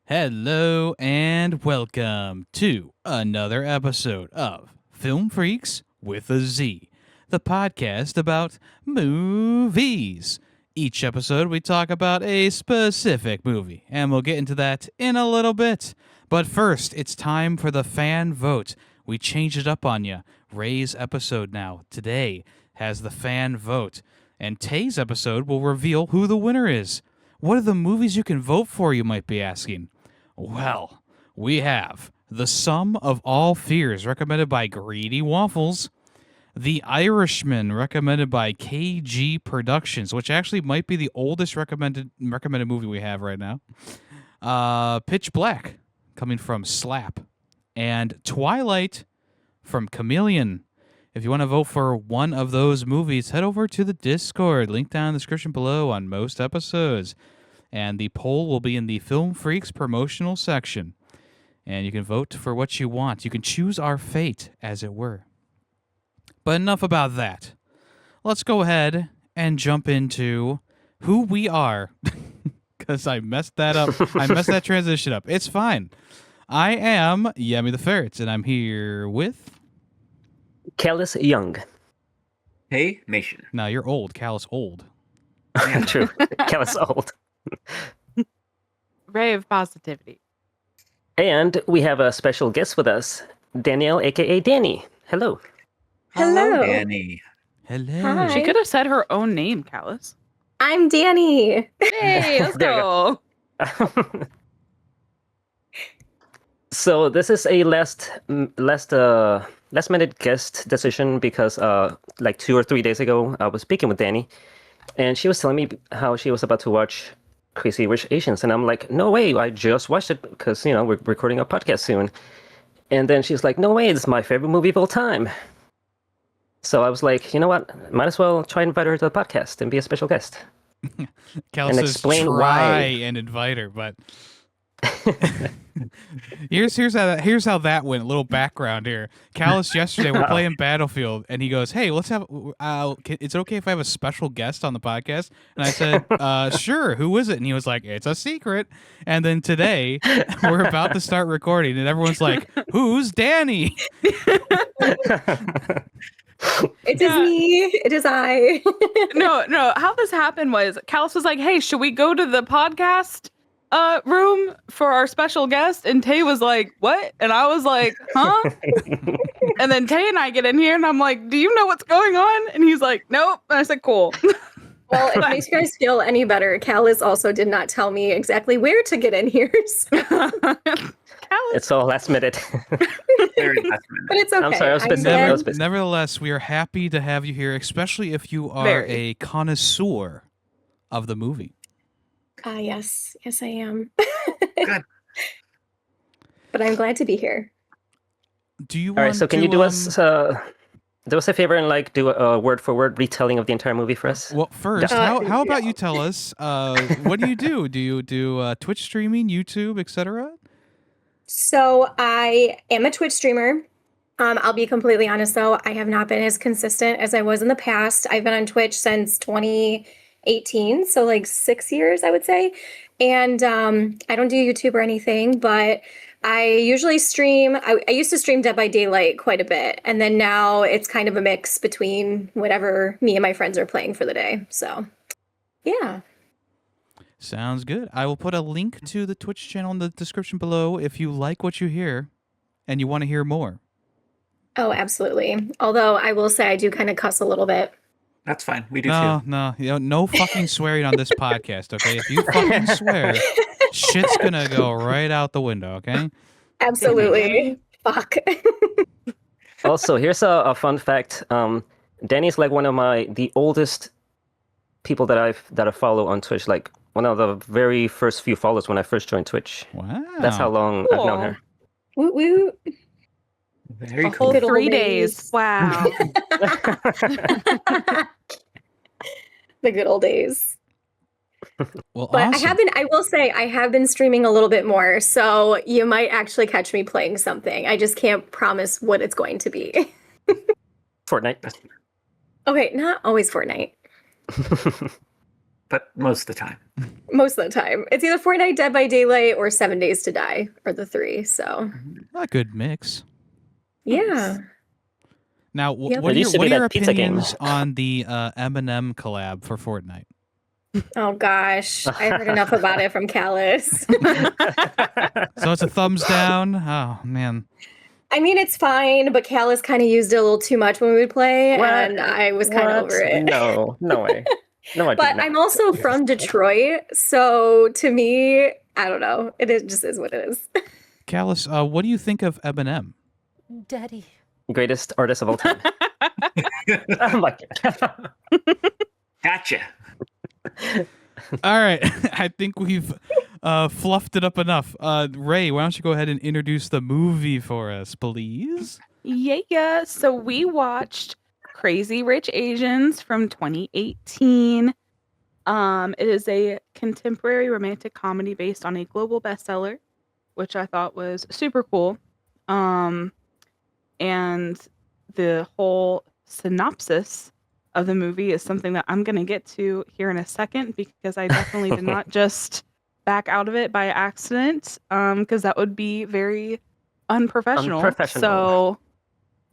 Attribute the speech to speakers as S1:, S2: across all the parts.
S1: Hello and welcome to another episode of Film Freaks with a Z, the podcast about movies. Each episode we talk about a specific movie, and we'll get into that in a little bit. But first, it's time for the fan vote. We changed it up on you. Ray's episode now, today, has the fan vote, and Tay's episode will reveal who the winner is. What are the movies you can vote for, you might be asking? Well, we have The Sum of All Fears, recommended by Greedy Waffles. The Irishman, recommended by KG Productions, which actually might be the oldest recommended movie we have right now. Pitch Black, coming from Slap. And Twilight from Chameleon. If you want to vote for one of those movies, head over to the Discord, link down in the description below on most episodes. And the poll will be in the Film Freaks promotional section. And you can vote for what you want. You can choose our fate, as it were. But enough about that. Let's go ahead and jump into who we are. Because I messed that up. I messed that transition up. It's fine. I am Yemmy the Ferret, and I'm here with...
S2: Callus Young.
S3: Hey, Nation.
S1: Now, you're old. Callus old.
S2: True. Callus old.
S4: Ray of positivity.
S2: And we have a special guest with us, Danielle, a.k.a. Danny. Hello.
S5: Hello.
S3: Danny.
S1: Hello.
S5: Hi.
S4: She could have said her own name, Callus.
S5: I'm Danny.
S4: Hey, let's
S2: There you
S4: go.
S2: So this is a last minute guest decision because like 2 or 3 days ago I was speaking with Danny, and she was telling me how she was about to watch Crazy Rich Asians, and I'm like, no way, I just watched it because we're recording a podcast soon. And then she's like, no way, it's my favorite movie of all time. So I was like, you know what, might as well try and invite her to the podcast and be a special guest.
S1: Callus
S2: and
S1: says
S2: explain
S1: try
S2: why.
S1: and invite her, but here's how that went. A little background here. Callus yesterday we're playing Battlefield, and he goes, "Hey, let's have. It's okay if I have a special guest on the podcast?" And I said, "Sure. Who is it?" And he was like, "It's a secret." And then today we're about to start recording, and everyone's like, "Who's Danny?"
S5: It is me. It is I.
S4: No. How this happened was Callus was like, "Hey, should we go to the podcast room for our special guest?" And Tay was like, "What?" And I was like, "Huh?" And then Tay and I get in here, and I'm like, "Do you know what's going on?" And he's like, "Nope." And I said, "Cool."
S5: Well, if it makes you guys feel any better, Callus also did not tell me exactly where to get in here. So.
S4: Callus.
S2: It's all last minute.
S3: Very last minute.
S5: But it's okay.
S2: I'm sorry, I was busy.
S5: said-
S2: I was busy.
S1: Nevertheless, we are happy to have you here, especially if you are
S4: Very.
S1: a connoisseur of the movie.
S5: Yes. Yes, I am.
S3: Good.
S5: But I'm glad to be here.
S1: Do you
S2: All
S1: want
S2: right, so can
S1: to,
S2: you do us a favor and do a word for word retelling of the entire movie for us?
S1: Well, first,
S5: Uh,
S1: how about you tell us what do you do? Do you do Twitch streaming, YouTube, etc.?
S5: So I am a Twitch streamer. I'll be completely honest, though. I have not been as consistent as I was in the past. I've been on Twitch since 2018, so like 6 years, I would say. And I don't do YouTube or anything, but I usually stream. I used to stream Dead by Daylight quite a bit, and then now it's kind of a mix between whatever me and my friends are playing for the day. So, yeah.
S1: Sounds good. I will put a link to the Twitch channel in the description below if you like what you hear and you want to hear more.
S5: Oh, absolutely. Although I will say I do kind of cuss a little bit.
S3: That's fine. We do
S1: No,
S3: too.
S1: no fucking swearing on this podcast, okay? If you fucking swear, shit's gonna go right out the window, okay?
S5: Absolutely. Fuck.
S2: Also, here's a fun fact. Danny's like one of the oldest people that I follow on Twitch. Like one of the very first few followers when I first joined Twitch.
S1: Wow.
S2: That's how long I've known her.
S5: Woot woot.
S3: Very
S4: A
S3: cool.
S4: whole
S5: Good old
S4: 3
S5: days.
S4: days. Wow.
S5: The good old days.
S1: Well,
S5: But
S1: awesome.
S5: I will say I have been streaming a little bit more, so you might actually catch me playing something. I just can't promise what it's going to be.
S2: Fortnite.
S5: Okay, not always Fortnite.
S3: but most of the time.
S5: Most of the time. It's either Fortnite Dead by Daylight or 7 Days to Die are the three. So,
S1: A good mix.
S5: yeah.
S1: Now,
S5: Yep.
S1: what
S2: It
S1: are
S2: used to
S1: your, what
S2: be
S1: are your
S2: that pizza game.
S1: opinions on the Eminem collab for Fortnite?
S5: Oh, gosh. I heard enough about it from Callus.
S1: So it's a thumbs down. Oh man.
S5: I mean, it's fine, but Callus kind of used it a little too much when we would play,
S2: What?
S5: and I was kind of
S2: What?
S5: over it.
S2: No way. No, I
S5: But
S2: did not.
S5: I'm also from Detroit, so to me, I don't know. Just is what it is.
S1: Callus, what do you think of Eminem?
S6: Daddy.
S2: Greatest artist of all time. Oh my God.
S3: Gotcha.
S1: All right, I think we've fluffed it up enough. Ray, why don't you go ahead and introduce the movie for us, please?
S4: Yeah. So we watched Crazy Rich Asians from 2018. It is a contemporary romantic comedy based on a global bestseller, which I thought was super cool. And the whole synopsis of the movie is something that I'm going to get to here in a second, because I definitely did not just back out of it by accident, because that would be very unprofessional. So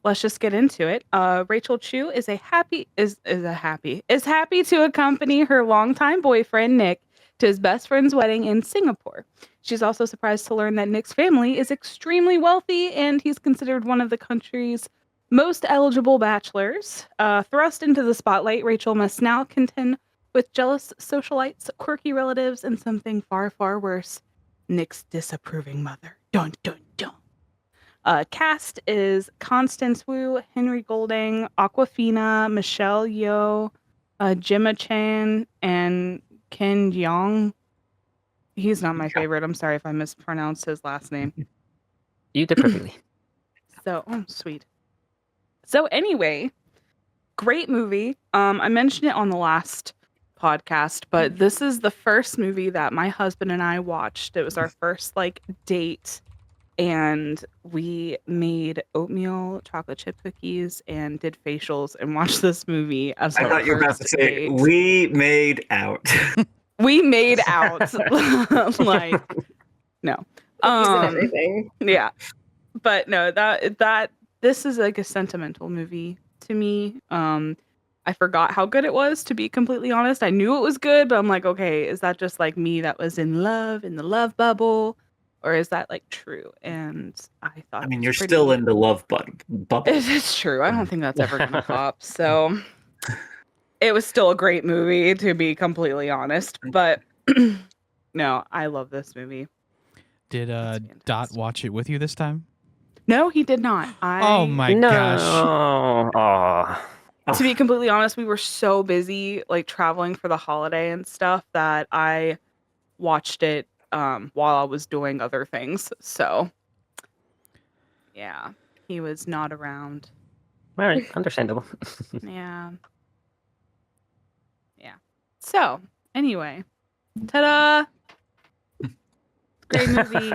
S4: let's just get into it. Rachel Chu is happy to accompany her longtime boyfriend Nick to his best friend's wedding in Singapore. She's also surprised to learn that Nick's family is extremely wealthy, and he's considered one of the country's most eligible bachelors. Thrust into the spotlight, Rachel must now contend with jealous socialites, quirky relatives, and something far, far worse, Nick's disapproving mother. Dun, dun, dun. Cast is Constance Wu, Henry Golding, Awkwafina, Michelle Yeoh, Gemma Chan, and Ken Jeong. He's not my favorite. I'm sorry if I mispronounced his last name.
S2: You did perfectly.
S4: So, sweet. So anyway, great movie. I mentioned it on the last podcast, but this is the first movie that my husband and I watched. It was our first date, and we made oatmeal chocolate chip cookies and did facials and watched this movie as
S3: I
S4: our
S3: thought you were about to
S4: first
S3: say,
S4: date.
S3: we made out.
S4: We made out. No.
S5: Cookies and everything.
S4: Yeah. But no, that this is like a sentimental movie to me. I forgot how good it was, to be completely honest. I knew it was good, but I'm like, okay, is that just like me that was in the love bubble? Or is that true? And I thought
S3: I mean,
S4: it
S3: you're
S4: was
S3: still in the love bubble.
S4: It's true. I don't think that's ever gonna pop. So it was still a great movie, to be completely honest. But no, I love this movie.
S1: Did
S4: It's
S1: Dot
S4: fantastic.
S1: watch it with you this time?
S4: No, he did not.
S1: Oh my
S2: no.
S1: gosh.
S2: Aw.
S4: To be completely honest, we were so busy traveling for the holiday and stuff that I watched it while I was doing other things. So yeah, he was not around.
S2: All right, understandable.
S4: Yeah. So anyway, ta-da! Great movie.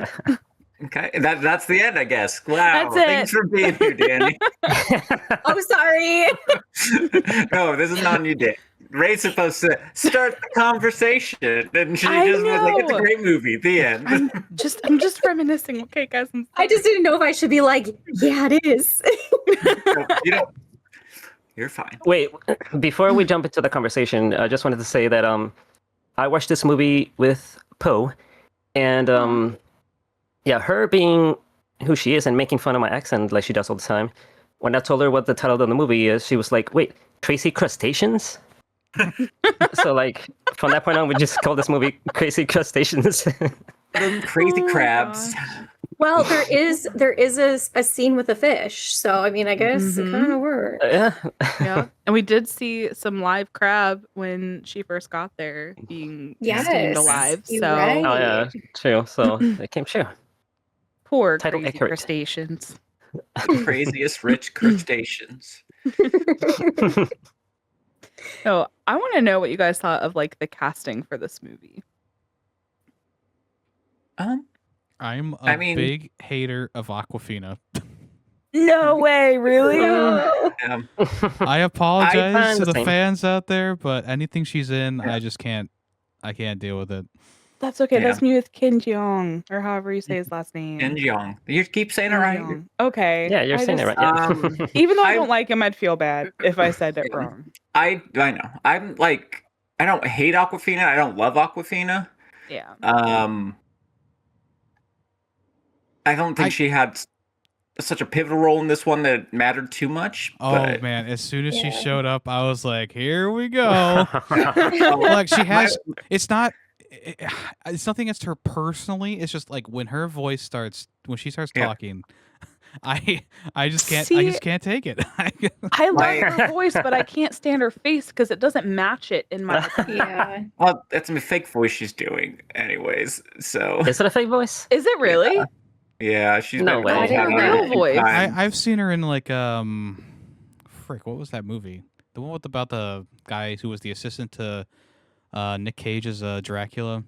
S3: Okay, that's the end, I guess. Wow,
S4: That's it.
S3: thanks for being here, Danny.
S5: Oh, sorry.
S3: No, this is not on you, Dan. Ray's supposed to start the conversation, and she
S4: I
S3: just was like, "It's a
S4: know.
S3: great movie." The end.
S4: I'm just reminiscing. Okay, guys.
S5: I just didn't know if I should be like, yeah, it is.
S3: No, you don't. You're fine.
S2: Wait, before we jump into the conversation, I just wanted to say that I watched this movie with Poe, and yeah, her being who she is and making fun of my accent like she does all the time. When I told her what the title of the movie is, she was like, "Wait, Crazy Crustaceans?" So from that point on, we just call this movie Crazy Crustaceans.
S3: Crazy
S4: Oh my
S3: crabs.
S4: gosh.
S5: Well, there is a scene with a fish, so I mean, I guess it kind of works.
S2: Yeah.
S4: Yeah, and we did see some live crab when she first got there, being steamed
S5: Yes,
S4: alive.
S5: you're
S4: So
S5: right.
S2: Oh yeah, true. So it came true.
S4: poor
S2: Title
S4: crazy
S2: accurate.
S4: crustaceans.
S3: Craziest rich crustaceans.
S4: So I want to know what you guys thought of the casting for this movie.
S3: Um,
S1: I'm a
S3: I mean-
S1: big hater of Aquafina.
S4: No way, really?
S5: No.
S1: I apologize
S2: find
S1: to
S2: the
S1: the
S2: same.
S1: fans out there, but anything she's in, I just can't. I can't deal with it.
S4: That's okay.
S3: Yeah.
S4: That's me with Kim Jong, or however you say his last name.
S3: And Young. You keep saying it
S4: Kim
S3: right.
S4: Jong. Okay.
S2: Yeah, you're
S4: I
S2: saying it
S4: just-
S2: right. Yeah.
S4: Even though I
S3: I-
S4: don't like him, I'd feel bad if I said it
S3: Yeah.
S4: wrong.
S3: I know. I'm like, I don't hate Aquafina. I don't love Aquafina.
S4: Yeah.
S3: I don't think she had such a pivotal role in this one that it mattered too much.
S1: Oh
S3: but
S1: man! As soon as she
S5: Yeah.
S1: showed up, I was like, "Here we go." Like she has. It's not. It's nothing against her personally. It's just like when her voice starts, when she starts
S3: Yeah.
S1: talking, I just can't. I
S4: See-
S1: just can't take it.
S4: I love
S3: My-
S4: her voice, but I can't stand her face because it doesn't match it in my opinion.
S5: Yeah.
S3: Well, that's a fake voice she's doing, anyways. So
S2: Is it a fake voice?
S4: Is it really?
S3: yeah, she's
S2: No
S3: been
S2: way.
S3: called
S2: I didn't
S3: out
S2: know
S3: a
S2: that.
S3: few
S4: Voice.
S3: times.
S1: I've seen her in like frick. What was that movie? The one with about the guy who was the assistant to Nick Cage's Dracula.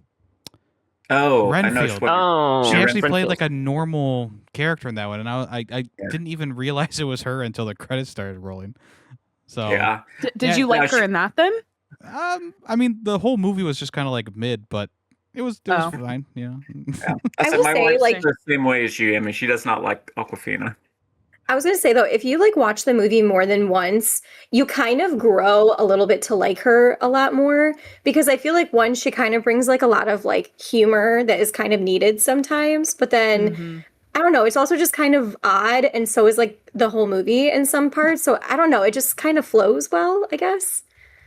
S3: Oh, I know
S1: Renfield.
S3: what.
S2: Oh,
S1: She
S3: Yeah,
S1: actually played
S2: Renfield.
S1: like a normal character in that one, and I
S3: Yeah.
S1: didn't even realize it was her until the credits started rolling. So
S3: Yeah,
S4: Did
S1: Yeah,
S4: you like
S3: no,
S4: her
S3: she-
S4: in that then?
S1: I mean, the whole movie was just kind of like mid, but it was
S4: Oh.
S1: fine. Yeah.
S3: yeah.
S5: I
S3: said
S5: will
S3: my
S5: say,
S3: wife's
S5: like-
S3: the same way as you. I mean, she does not like Aquafina.
S5: I was gonna say though, if you like watch the movie more than once, you kind of grow a little bit to like her a lot more because I feel like one, she kind of brings like a lot of like humor that is kind of needed sometimes, but then
S4: Mhm.
S5: I don't know, it's also just kind of odd, and so is like the whole movie in some parts. So I don't know, it just kind of flows well, I guess.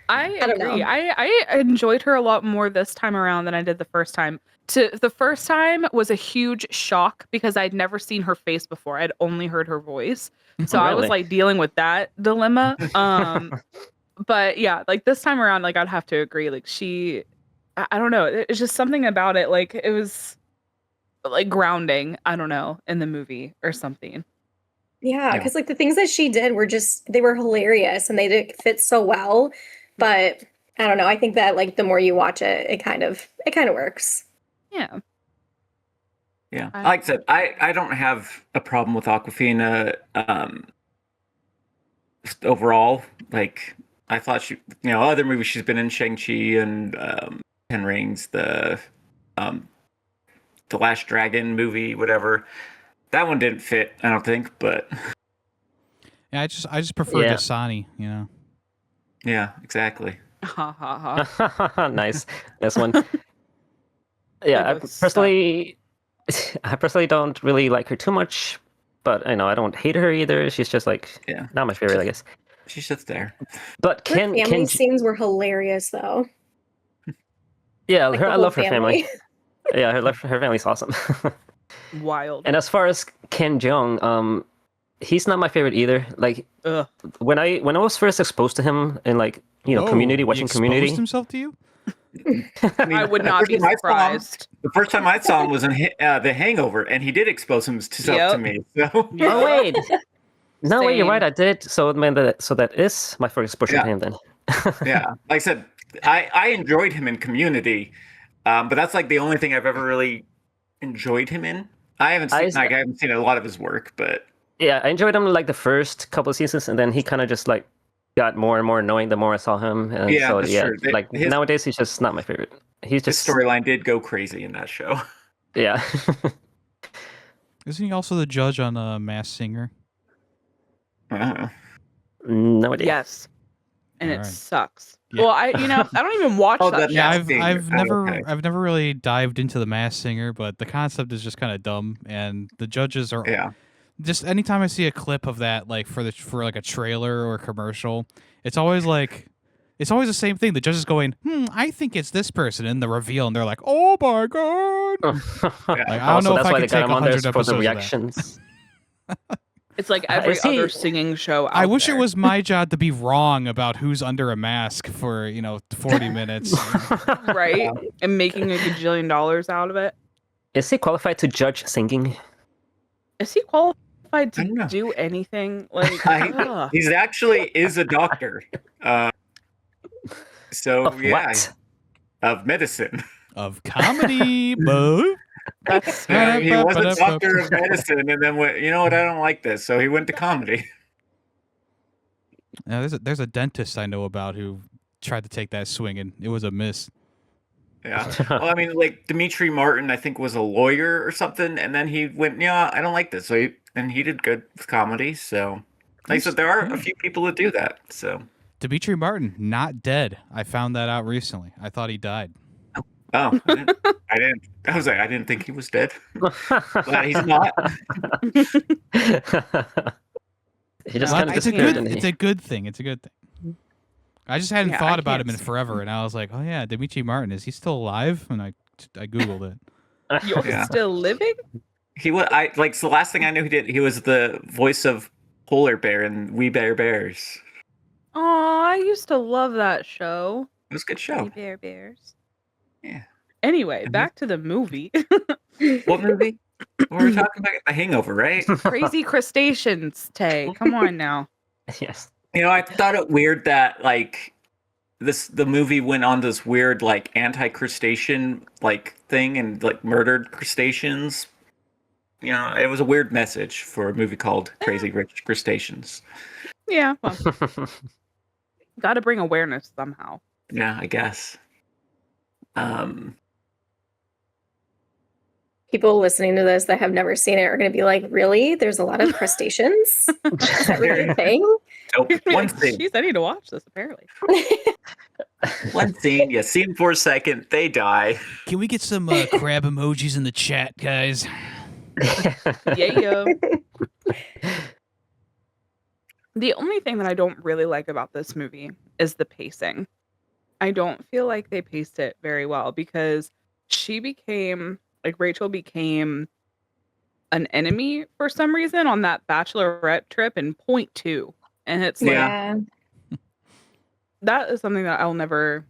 S4: I
S5: I don't
S4: agree.
S5: know.
S4: I enjoyed her a lot more this time around than I did the first time. The first time was a huge shock because I'd never seen her face before. I'd only heard her voice. So I was
S2: Really?
S4: like dealing with that dilemma. But yeah, like this time around, like I'd have to agree. Like I don't know. It's just something about it. Like it was like grounding, I don't know, in the movie or something.
S5: Yeah,
S3: Yeah.
S5: because like the things that she did were just they were hilarious and they did fit so well. But I don't know, I think that like the more you watch it, it kind of works.
S4: Yeah.
S3: Yeah,
S4: I-
S3: like I said, I don't have a problem with Aquafina. Just overall, like I thought she, other movies she's been in, Shang-Chi and Ten Rings, the Last Dragon movie, whatever. That one didn't fit, I don't think, but
S1: Yeah, I just prefer
S2: Yeah.
S1: Dasani.
S3: yeah, exactly.
S4: Ha ha ha.
S2: Nice. This one. Yeah,
S4: both suck.
S2: I personally don't really like her too much, but I don't hate her either. She's just like
S3: Yeah.
S2: not my favorite, I guess.
S3: She's just there.
S2: But
S5: Her
S2: can
S5: family scenes were hilarious though.
S2: yeah,
S5: Like
S2: her
S5: the
S2: I
S5: whole
S2: love her family. Yeah, her family's awesome.
S4: Wild.
S2: And as far as Ken Jeong, he's not my favorite either. Like
S4: Ugh.
S2: when I was first exposed to him in like Community,
S1: He
S2: watching
S1: exposed
S2: Community.
S1: himself to you?
S4: I would not be
S3: the first time I saw him-
S4: surprised.
S3: The first time I saw him was in The Hangover, and he did expose himself
S4: Yep.
S3: to me. So
S2: Oh wait, no wait, you're
S4: Same.
S2: right. I did. So it meant that is my first exposure
S3: Yeah.
S2: to him then.
S3: yeah, like I said, I enjoyed him in Community, but that's like the only thing I've ever really enjoyed him in. I haven't seen I haven't seen a lot of his work, but
S2: Yeah, I enjoyed him like the first couple of seasons, and then he kind of just like got more and more annoying the more I saw him. And
S3: Yeah,
S2: so
S3: that's
S2: yeah,
S3: true.
S2: like
S3: His-
S2: nowadays he's just not my favorite. He's
S3: his
S2: just
S3: storyline did go crazy in that show.
S2: yeah.
S1: Isn't he also the judge on Masked Singer?
S3: Uh-huh.
S2: No idea.
S4: Yes. And it
S1: Alright.
S4: sucks.
S1: Yeah.
S4: Well, I don't even watch
S3: Oh,
S4: that.
S3: that-
S4: show.
S1: Yeah,
S3: Masked Singer.
S1: I've
S3: Oh,
S1: never
S3: okay.
S1: I've never really dived into the Masked Singer, but the concept is just kind of dumb, and the judges are
S3: Yeah,
S1: just anytime I see a clip of that, like for like a trailer or a commercial, it's always the same thing. The judges going, I think it's this person, and the reveal, and they're like, oh my god. Like, I don't know if
S2: that's
S1: I
S2: why
S1: could
S2: they got
S1: take
S2: him on there
S1: 100
S2: for
S1: episodes
S2: the
S1: of that.
S2: reactions.
S4: It's like every
S2: Is he-
S4: other singing show out
S1: I wish
S4: there.
S1: it was my job to be wrong about who's under a mask for 40 minutes.
S4: right and making a gajillion dollars out of it.
S2: Is he qualified to judge singing?
S4: Is he qualified
S3: I don't know.
S4: to do anything? Like, ugh.
S3: he's actually is a doctor. So
S2: Of
S3: yeah,
S2: what?
S3: of medicine.
S1: Of comedy, boo.
S4: That's
S3: Yeah, he was a doctor of
S1: Ba-da-ba-ba-da-ba.
S3: medicine, and then went, you know what? I don't like this, so he went to comedy.
S1: Now, there's a dentist I know about who tried to take that swing, and it was a miss.
S3: Yeah. Well, I mean, like Dimitri Martin, I think was a lawyer or something, and then he went, yeah, I don't like this. So he did good with comedy. So, like I said, there are a few people that do that. So,
S1: Dimitri Martin, not dead. I found that out recently. I thought he died.
S3: oh, I didn't think he was dead. Glad he's not.
S2: He just
S1: Well,
S2: kind of
S1: it's a
S2: disappeared,
S1: good.
S2: didn't
S1: It's
S2: he?
S1: a good thing. It's a good thing. I just hadn't
S4: Yeah,
S1: thought
S4: I
S1: about
S4: can't
S1: him in
S4: see
S1: forever, and I was like, oh yeah, Dimitri Martin, is he still alive? And I googled it.
S4: You're
S3: Yeah.
S4: still living?
S3: He was. So the last thing I knew he did, he was the voice of Polar Bear in We Bear Bears.
S4: Oh, I used to love that show.
S3: It was a good show.
S4: Bear Bears.
S3: Yeah.
S4: Anyway,
S3: Mhm.
S4: back to the movie.
S3: What movie? What were we talking about? The Hangover, right?
S4: Crazy crustaceans, Tay. Come on now.
S2: Yes.
S3: You know, I thought it weird that like the movie went on this weird like anti-crustacean like thing and like murdered crustaceans. You know, it was a weird message for a movie called Crazy Rich Crustaceans.
S4: Yeah, well, got to bring awareness somehow.
S3: Yeah, I guess.
S5: People listening to this that have never seen it are going to be like, really? There's a lot of crustaceans? Is that really a thing?
S3: So one thing,
S4: Jeez, I need to watch this, apparently.
S3: one scene, you see them for a second, they die.
S1: Can we get some crab emojis in the chat, guys?
S4: Yeah. The only thing that I don't really like about this movie is the pacing. I don't feel like they paced it very well because Rachel became an enemy for some reason on that bachelorette trip in point two. And it's like,
S3: Yeah.
S4: that is something that I'll never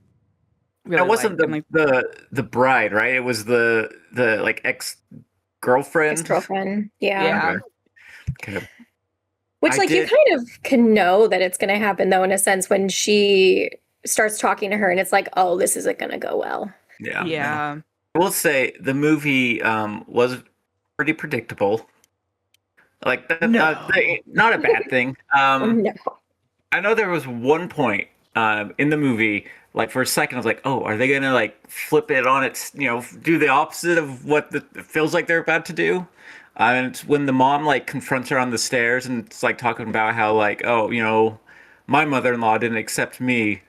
S4: really
S3: That wasn't
S4: like.
S3: the bride, right? It was the like ex-girlfriend.
S5: Ex-girlfriend.
S4: Yeah.
S5: Yeah.
S3: Kind of.
S5: Which,
S3: I
S5: like, you
S3: did-
S5: kind of can know that it's going to happen, though, in a sense, when she starts talking to her and it's like, oh, this isn't going to go well.
S3: Yeah.
S4: Yeah.
S3: I will say the movie was pretty predictable. Like that, not a bad thing.
S5: No.
S3: I know there was one point in the movie, like for a second, I was like, "Oh, are they gonna like flip it on its, do the opposite of what it feels like they're about to do?" And it's when the mom like confronts her on the stairs and it's like talking about how like, "Oh, my mother-in-law didn't accept me."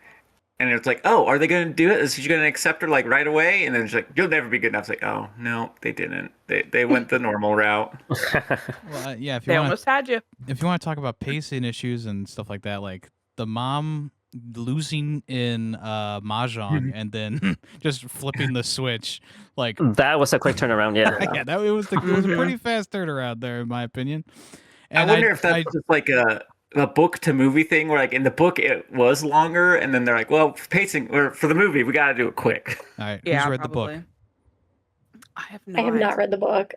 S3: And it's like, oh, are they going to do it? Is she going to accept her like right away? And then it's like, you'll never be good enough. It's like, oh no, they didn't. They went the normal route.
S1: Well, yeah, if
S4: They
S1: you want
S4: almost had you.
S1: to talk about pacing issues and stuff like that, like the mom losing in mahjong and then just flipping the switch, like
S2: That was a quick turnaround, yeah.
S1: yeah, it was a pretty fast turnaround there, in my opinion.
S3: I
S1: And
S3: wonder if that's just like a book to movie thing where like in the book it was longer and then they're like, well, for pacing or for the movie we got to do it quick.
S1: all right,
S4: Yeah,
S1: who's read the
S4: probably.
S1: book?
S4: I have not.
S5: I have not read the book.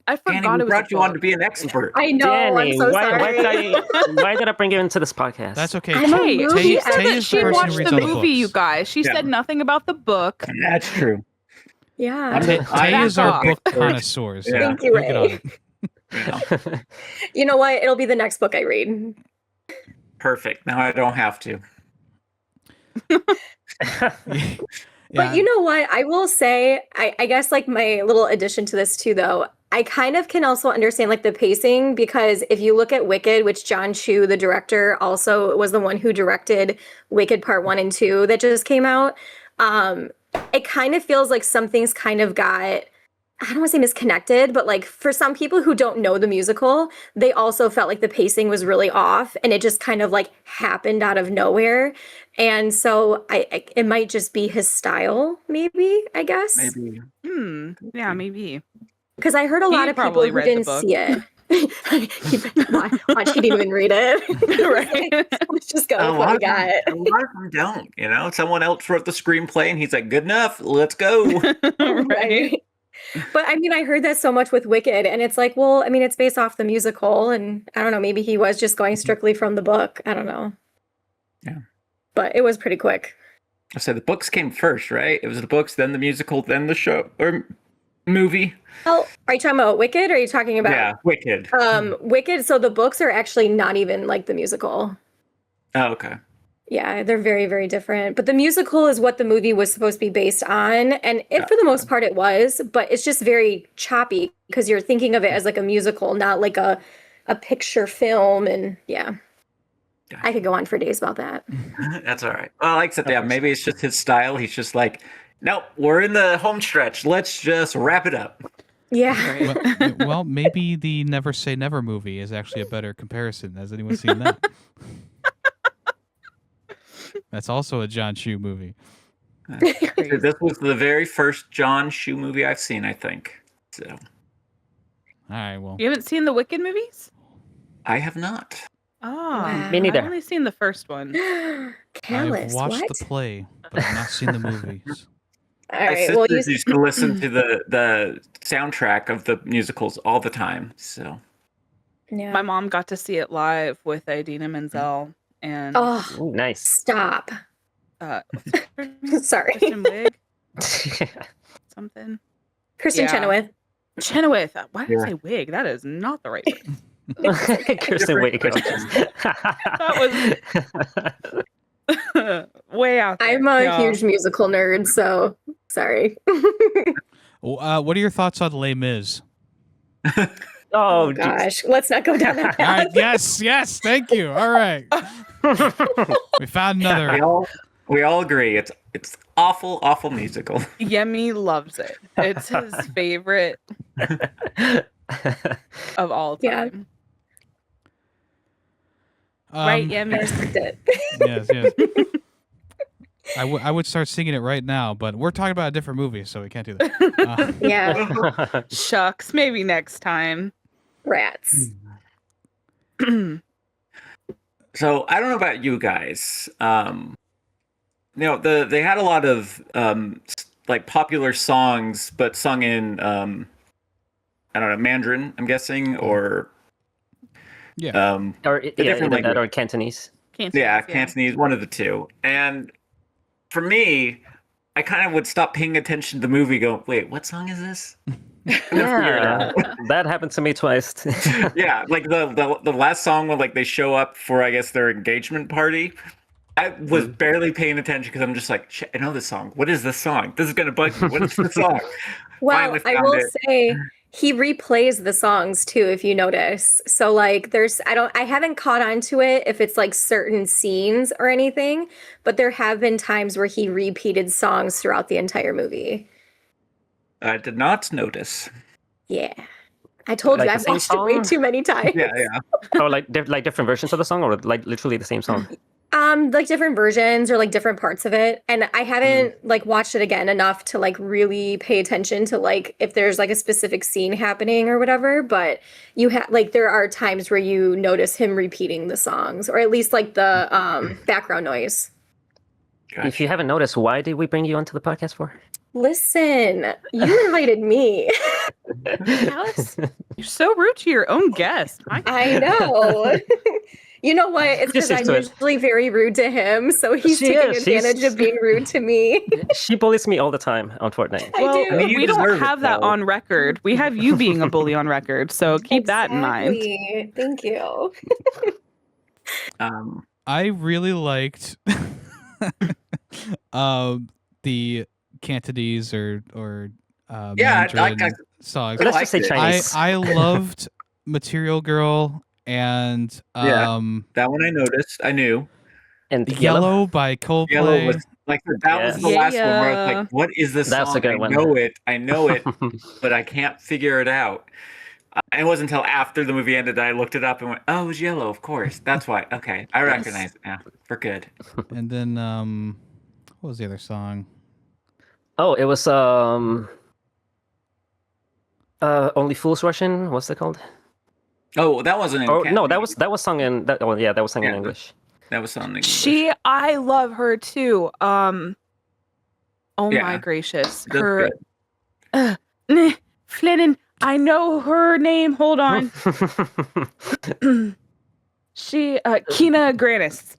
S4: I
S3: Danny,
S4: forgot
S3: we
S4: it was
S3: brought
S4: a
S3: you on
S4: book.
S3: to be an expert.
S5: I know.
S2: Danny,
S5: I'm so
S2: why
S5: sorry.
S2: why did I bring you into this podcast?
S1: That's okay.
S5: I'm a
S1: Tay-
S5: movie
S4: She
S1: Tay
S4: said that
S1: is the
S4: she
S1: person who
S4: watched
S1: reads
S4: the
S1: all the
S4: movie, you
S1: books.
S4: guys. She
S3: Yeah.
S4: said nothing about the book.
S3: That's true.
S5: Yeah.
S1: Tay
S3: I
S1: is our
S4: off.
S1: book connoisseur. So
S3: Yeah.
S5: Thank you,
S1: you'll get on
S5: Ray.
S1: it.
S3: Yeah.
S5: You know what? It'll be the next book I read.
S3: Perfect. Now I don't have to.
S5: But you know what? I will say, I guess like my little addition to this too, though, I kind of can also understand like the pacing because if you look at Wicked, which John Chu, the director, also was the one who directed Wicked Part 1 and 2 that just came out. It kind of feels like something's kind of got, I don't want to say misconnected, but like for some people who don't know the musical, they also felt like the pacing was really off and it just kind of like happened out of nowhere. And so it might just be his style, maybe, I guess.
S3: Maybe.
S4: Yeah, maybe.
S5: Because I heard a
S4: He
S5: lot of people
S4: probably
S5: who
S4: read the
S5: didn't
S4: book.
S5: see it. Watch, he didn't even read it.
S4: Right.
S5: Let's just go
S3: A
S5: with what we
S3: lot of
S5: got.
S3: them don't. Someone else wrote the screenplay and he's like, good enough, let's go.
S4: Right.
S5: But I mean, I heard that so much with Wicked, and it's like, well, I mean, it's based off the musical, and I don't know, maybe he was just going strictly from the book. I don't know.
S3: Yeah.
S5: But it was pretty quick.
S3: I said the books came first, right? It was the books, then the musical, then the show. Or movie.
S5: Oh, are you talking about Wicked? Or are you talking about
S3: Yeah, Wicked.
S5: Wicked? So the books are actually not even like the musical.
S3: Oh, okay.
S5: Yeah, they're very, very different. But the musical is what the movie was supposed to be based on. And for the most part, it was, but it's just very choppy because you're thinking of it as like a musical, not like a picture film. And yeah, I could go on for days about that.
S3: That's all right. Well, like I said, yeah, maybe it's just his style. He's just like, nope, we're in the home stretch. Let's just wrap it up.
S5: Yeah.
S1: Well, maybe the Never Say Never movie is actually a better comparison. Has anyone seen that? That's also a John Chu movie.
S3: This was the very first John Chu movie I've seen, I think. So,
S1: All right, well,
S4: You haven't seen the Wicked movies?
S3: I have not.
S4: Oh,
S5: Wow.
S2: Me neither.
S4: I've only seen the first one.
S5: Callous.
S1: I've watched
S5: What?
S1: the play, but I've not seen the movies.
S5: All
S3: My
S5: right.
S3: sisters
S5: Well,
S3: used to listen to the soundtrack of the musicals all the time. So,
S5: yeah.
S4: My mom got to see it live with Idina Menzel and
S5: Oh,
S2: Ooh, nice.
S5: stop.
S4: what's her name?
S5: Sorry.
S4: Kristen Wiig, something.
S5: Kristen
S4: Yeah.
S5: Chenoweth.
S4: Chenoweth. Why did
S3: Yeah.
S4: I say wig? That is not the right word.
S2: Kirsten Wiig.
S4: Way out there.
S5: I'm a
S4: y'all.
S5: huge musical nerd, so sorry.
S1: What are your thoughts on Les Mis?
S2: Oh,
S5: Gosh, let's not go down that
S1: All right,
S5: path.
S1: yes, thank you. All right, we found another.
S3: we all agree it's awful musical.
S4: Yemmy loves it. It's his favorite of all
S5: Yeah.
S4: time. Right, Yemmy?
S1: Yes. I would start singing it right now, but we're talking about a different movie, so we can't do that.
S5: Yeah,
S4: Shucks. Maybe next time.
S5: rats.
S3: So I don't know about you guys. They had a lot of like popular songs, but sung in I don't know, Mandarin, I'm guessing, or
S1: Yeah.
S2: Or
S3: different
S2: either that
S3: language.
S2: or Cantonese.
S3: Cantonese, one of the two. And for me, I kind of would stop paying attention to the movie. Go, wait, what song is this?
S2: Yeah, that happened to me twice.
S3: Yeah, like the last song when like they show up for I guess their engagement party. I was barely paying attention because I'm just like, "Shit, I know this song. What is this song? This is gonna bug me. What is this song?"
S5: Well,
S3: Finally
S5: I
S3: found
S5: will
S3: it.
S5: say he replays the songs too, if you notice. So like I haven't caught on to it if it's like certain scenes or anything, but there have been times where he repeated songs throughout the entire movie.
S3: I did not notice.
S5: Yeah. I told
S2: Like
S5: you
S2: the
S5: I've
S2: same
S5: watched it way
S2: song?
S5: too many times.
S3: Yeah.
S2: Or like different versions of the song, or like literally the same song.
S5: Like different versions or like different parts of it. And I haven't like watched it again enough to like really pay attention to like if there's like a specific scene happening or whatever, but you have like there are times where you notice him repeating the songs or at least like the background noise.
S2: If you haven't noticed, why did we bring you onto the podcast for?
S5: Listen, you invited me.
S4: Alice, you're so rude to your own guest.
S5: I know. You know what? It's because
S2: Just
S5: I'm
S2: used to it.
S5: usually very rude to him, so he's
S2: She
S5: taking
S2: is. She's-
S5: advantage of being rude to me.
S2: She bullies me all the time on Fortnite.
S5: I
S4: Well,
S5: do.
S3: I mean, you
S4: we don't
S3: deserve it,
S4: have that
S3: though.
S4: on record. We have you being a bully on record, so keep that in mind.
S5: Exactly. Thank you.
S1: I really liked the Cantonese or
S3: Yeah,
S1: Mandarin songs.
S2: Let's just say
S3: liked it.
S2: Chinese.
S1: I loved Material Girl and
S3: Yeah. That one I noticed. I knew.
S2: And
S1: Yellow by Coldplay.
S3: Yellow was like that was the
S4: Yeah.
S3: last one where I was like, "What is this
S2: That's a
S3: song?
S2: good
S3: I
S2: one.
S3: know it, but I can't figure it out." And it wasn't until after the movie ended that I looked it up and went, "Oh, it was Yellow, of course. That's why." Okay, I recognize it now. For good.
S1: And then what was the other song?
S2: Oh, it was Only Fools Russian. What's it called?
S3: Oh, that wasn't in.
S2: Oh no,
S3: Cantonese.
S2: that was sung in that. Oh yeah, that was sung in
S3: Yeah.
S2: English.
S3: That was sung in English.
S4: I love her too. Oh
S3: Yeah.
S4: my gracious.
S3: That's
S4: Her
S3: good.
S4: Flennon, I know her name. Hold on. She Kina Granis.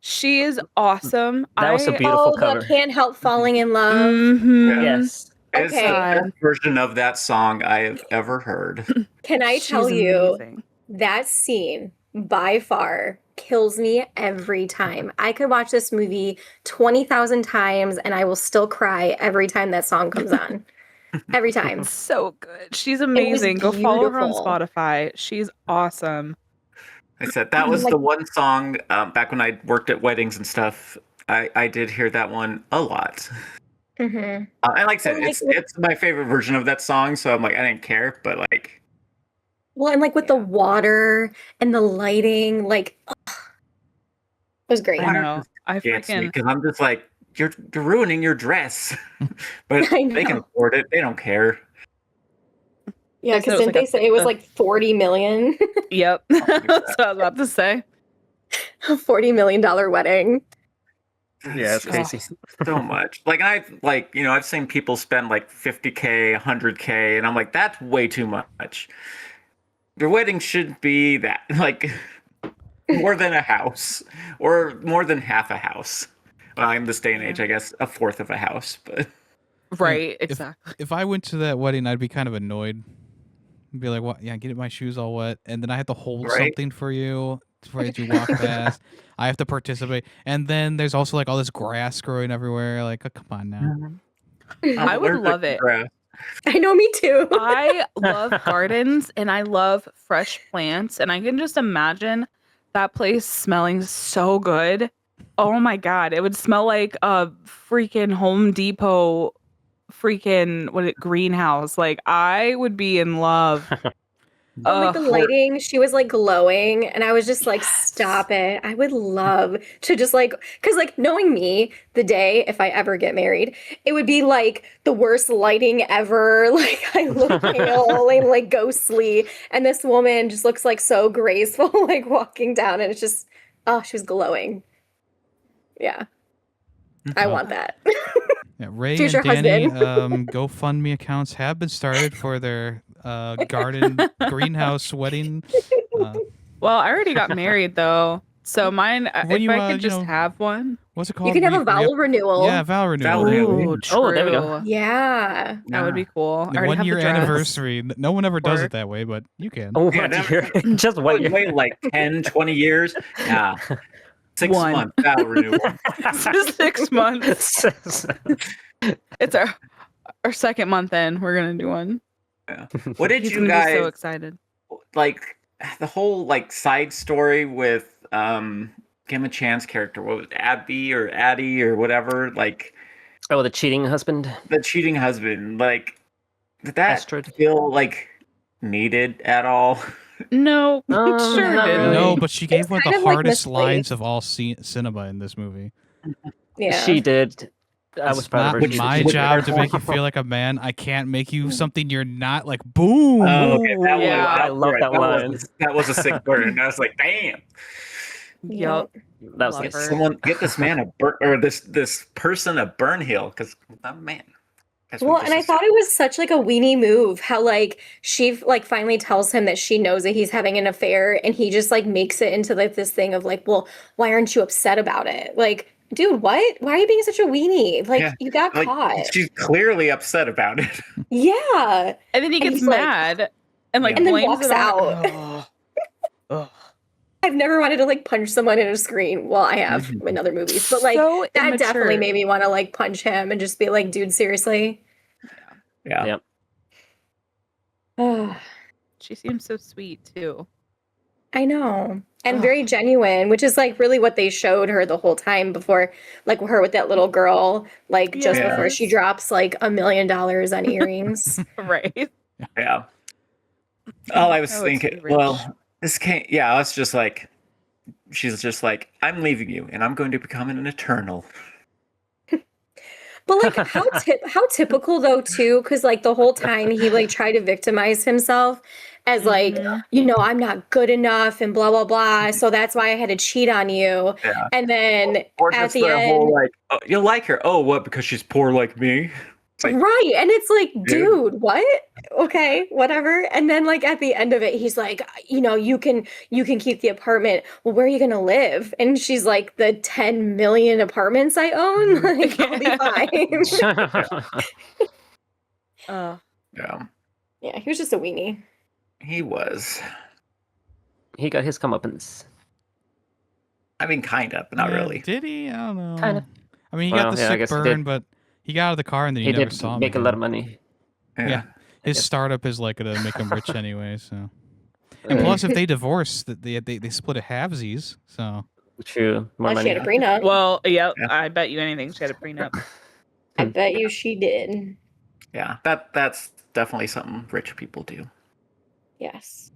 S4: She is awesome.
S2: That was a beautiful
S5: Oh,
S2: cover.
S5: the Can't Help Falling in Love.
S4: Mhm.
S2: Yes.
S3: It's the
S5: Okay.
S3: best version of that song I have ever heard.
S5: Can I
S4: She's
S5: tell you
S4: amazing.
S5: that scene by far kills me every time. I could watch this movie 20,000 times and I will still cry every time that song comes on. Every time.
S4: So good. She's amazing. Go follow her on
S5: beautiful.
S4: Spotify. She's awesome.
S3: I said that was
S5: Like-
S3: the one song back when I worked at weddings and stuff. I did hear that one a lot.
S5: Mhm.
S3: And like I said,
S5: Well, like,
S3: it's my favorite version of that song, so I'm like, I didn't care, but like,
S5: Well, and like with the water and the lighting, like it was great.
S4: I know. I
S3: gets me
S4: freaking
S3: because I'm just like, you're ruining your dress, but
S5: I
S3: they can
S5: know.
S3: afford it. They don't care.
S5: Yeah,
S4: They said
S5: because
S4: it was
S5: didn't
S4: like
S5: they
S4: a-
S5: say it was
S4: a-
S5: like 40 million?
S4: Yep. That's what I was about to say.
S5: A $40 million wedding.
S2: Yeah, it's
S3: It's just
S2: crazy.
S3: so much. Like I've seen people spend like 50K, 100K, and I'm like, that's way too much. Your wedding should be that, like, more than a house or more than half a house. Well, in this day and age, I guess a fourth of a house, but
S4: Right, exactly.
S1: If I went to that wedding, I'd be kind of annoyed. I'd be like, "What? Yeah, get my shoes all wet, and then I have to hold
S3: Right.
S1: something for you as you walk past. I have to participate, and then there's also like all this grass growing everywhere. Like, oh, come on now.
S4: I would
S3: Allergic
S4: love
S3: to
S4: it.
S3: grass.
S5: I know, me too.
S4: I love gardens and I love fresh plants, and I can just imagine that place smelling so good. Oh my god, it would smell like a freaking Home Depot greenhouse. Like I would be in love.
S5: But like the
S4: Ugh.
S5: lighting, she was like glowing, and I was just like,
S4: Yes.
S5: stop it. I would love to just like, because like knowing me, the day if I ever get married, it would be like the worst lighting ever. Like I look pale and like ghostly, and this woman just looks like so graceful, like walking down, and it's just, oh, she was glowing. Yeah, I
S1: Well,
S5: want that.
S1: Yeah, Ray
S5: Future
S1: and Danny
S5: husband.
S1: GoFundMe accounts have been started for their garden greenhouse wedding.
S4: Well, I already got married though, so mine.
S1: When
S4: If
S1: you,
S4: I could
S1: you
S4: just
S1: know,
S4: have one.
S1: What's it called?
S5: You can have a
S1: Re-up-
S5: vowel renewal.
S1: Yeah, vow renewal.
S3: Vow renewal.
S4: Ooh,
S2: Oh, there we go.
S4: true.
S5: Yeah.
S4: That would be cool. I
S1: The
S4: already
S1: 1
S4: have
S1: year
S4: the dress.
S1: anniversary. No one ever does
S4: Or-
S1: it that way, but you can.
S2: Oh,
S3: Yeah,
S2: what
S3: that-
S2: year? Just
S3: I
S2: one
S3: would
S2: year.
S3: wait like 10, 20 years. Yeah. 6
S4: One.
S3: months vow renewal.
S4: 6 months. It's our second month in. We're gonna do one.
S3: What did
S4: He's
S3: you
S4: gonna be so
S3: guys
S4: excited.
S3: like? The whole like side story with Gemma Chan's character. What was it, Abby or Addie or whatever? Like
S2: Oh, the cheating husband.
S3: the cheating husband. Like did that
S2: Astrid.
S3: feel like needed at all?
S4: No, it sure
S2: not
S4: didn't.
S2: really.
S1: No, but she gave one of
S5: kind
S1: the
S5: of, like,
S1: hardest lines
S5: misplaced.
S1: of all cinema in this movie.
S5: Yeah.
S2: She did. I was
S1: It's
S2: proud
S1: not
S2: of her. She-
S1: my
S2: she did
S1: job to
S2: very
S1: make you
S2: well.
S1: feel like a man. I can't make you something you're not. Like, boom.
S3: Oh, okay, that
S4: Ooh, yeah.
S3: was,
S2: I love that line.
S3: That was a sick burn. I was like, damn.
S4: Yup.
S2: That was
S4: Love
S2: nice.
S4: her.
S3: Someone get this man a burn or this person a burn heel because man. That's
S5: Well,
S3: what
S5: and
S3: this
S5: I
S3: is.
S5: thought it was such like a weenie move how like she like finally tells him that she knows that he's having an affair, and he just like makes it into like this thing of like, well, why aren't you upset about it? Like, dude, what? Why are you being such a weenie? Like,
S3: Yeah,
S5: you got
S3: like,
S5: caught.
S3: she's clearly upset about it.
S5: Yeah.
S4: And then he
S5: And
S4: gets
S5: he's like-
S4: mad and like
S3: And
S5: then
S4: blames
S5: walks
S4: it on
S5: out.
S4: Ugh. Ugh.
S5: I've never wanted to like punch someone in a screen. Well, I have
S3: Mhm.
S5: in other movies, but like
S4: So
S5: that definitely
S4: immature.
S5: made me want to like punch him and just be like, dude, seriously.
S3: Yeah.
S2: Yep.
S5: Oh,
S4: She seems so sweet too.
S5: I know. And
S4: Ugh.
S5: very genuine, which is like really what they showed her the whole time before, like her with that little girl, like just before she
S4: Yes.
S5: drops like $1 million on earrings.
S4: Right.
S3: Yeah. All I was
S4: Oh, it's
S3: thinking,
S4: rich.
S3: well, this can't. Yeah, I was just like, she's just like, I'm leaving you, and I'm going to become an eternal.
S5: But like how typical though too, because like the whole time he like tried to victimize himself as like,
S4: Mhm.
S5: you know, I'm not good enough and blah blah blah. So that's why I had to cheat on you.
S3: Yeah.
S5: And then
S3: Or
S5: at
S3: just
S5: the
S3: the whole
S5: end,
S3: like, oh, you like her? Oh, what? Because she's poor like me? Like,
S5: right. And it's like,
S3: dude.
S5: dude, what? Okay, whatever. And then like at the end of it, he's like, you know, you can keep the apartment. Well, where are you gonna live? And she's like, the 10 million apartments I own. Like, I'll be fine.
S4: Uh,
S3: Yeah,
S5: Yeah, he was just a weenie.
S3: he was.
S2: He got his comeuppance.
S3: I mean, kind of, but not
S1: Yeah,
S3: really.
S1: Did he? I don't know.
S2: Kind of.
S1: I mean, he
S2: Well,
S1: got the
S2: yeah, I
S1: sick
S2: guess he
S1: burn,
S2: did.
S1: but he got out of the car and then
S2: He
S1: you never
S2: did
S1: saw him
S2: make a
S1: again.
S2: lot of money.
S1: Yeah. His
S2: guess.
S1: startup is like gonna make him rich anyway. So, and plus, if they divorce, they split a halvesies. So,
S2: True, more
S5: Well, she
S2: money.
S5: had a prenup.
S4: well, yeah,
S3: Yeah.
S4: I bet you anything she had a prenup.
S5: I bet you she did.
S3: Yeah, that's definitely something rich people do.
S5: Yes.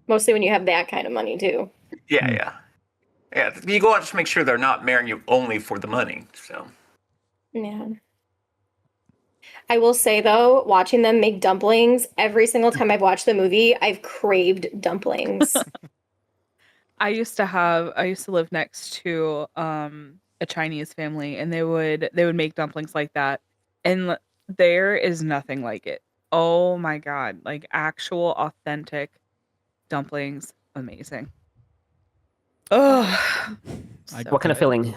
S5: Mostly when you have that kind of money too.
S3: Yeah,
S1: Hmm.
S3: yeah. You go out to make sure they're not marrying you only for the money. So
S5: Yeah. I will say though, watching them make dumplings, every single time I've watched the movie, I've craved dumplings.
S4: I used to live next to a Chinese family, and they would make dumplings like that, and there is nothing like it. Oh my god, like actual authentic dumplings, amazing. Oh,
S2: What kind of filling?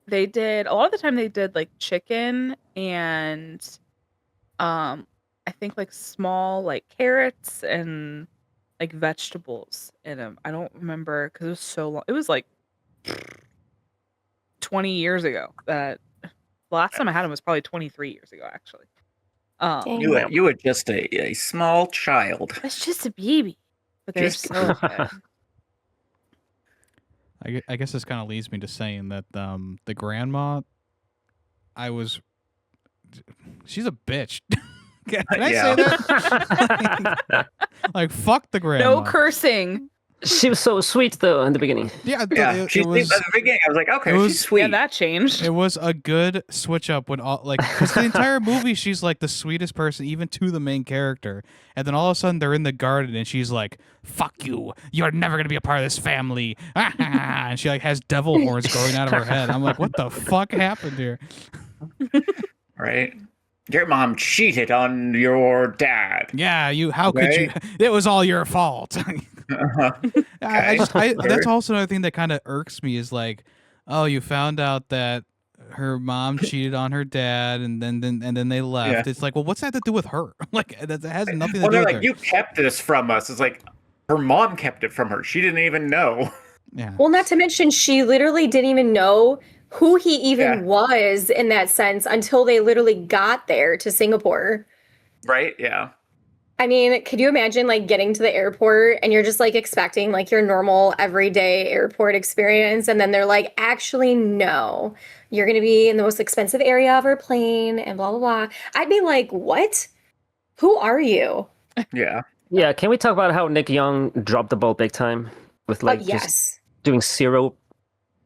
S4: they did a lot of the time. They did like chicken and I think like small like carrots and like vegetables in them. I don't remember because it was so long. It was like 20 years ago. That the last time I had them was probably 23 years ago, actually.
S5: Dang.
S3: you were just a small child.
S4: It's just a baby, but they're
S3: Just-
S4: so good.
S1: I guess this kind of leads me to saying that the grandma, she's a bitch. Can I
S3: Yeah.
S1: say that? Like, fuck the grandma.
S4: No cursing.
S2: She was so sweet though in the beginning.
S1: Yeah,
S3: Yeah,
S1: it
S3: she
S1: was.
S3: at the beginning. I was like, okay,
S1: it was-
S3: she's sweet.
S4: Yeah, that changed.
S1: It was a good switch up when all like because the entire movie she's like the sweetest person even to the main character, and then all of a sudden they're in the garden and she's like, "Fuck you! You're never gonna be a part of this family!" And she like has devil horns growing out of her head. I'm like, what the fuck happened here?
S3: Right? Your mom cheated on your dad.
S1: Yeah, how could you? It was all your fault.
S3: Uh-huh.
S1: That's also another thing that kind of irks me is like, oh, you found out that her mom cheated on her dad, and then they left.
S3: Yeah.
S1: It's like, well, what's that to do with her? Like, that has nothing to
S3: Well,
S1: do
S3: they're
S1: with
S3: like,
S1: her.
S3: you kept this from us. It's like her mom kept it from her. She didn't even know.
S1: Yeah.
S5: Well, not to mention she literally didn't even know who he even
S3: Yeah.
S5: was in that sense until they literally got there to Singapore.
S3: Right? Yeah.
S5: I mean, could you imagine like getting to the airport and you're just like expecting like your normal everyday airport experience, and then they're like, actually, no, you're gonna be in the most expensive area of our plane and blah blah blah. I'd be like, what? Who are you?
S3: Yeah.
S2: Yeah, can we talk about how Nick Young dropped the ball big time with like just
S5: Yes.
S2: doing zero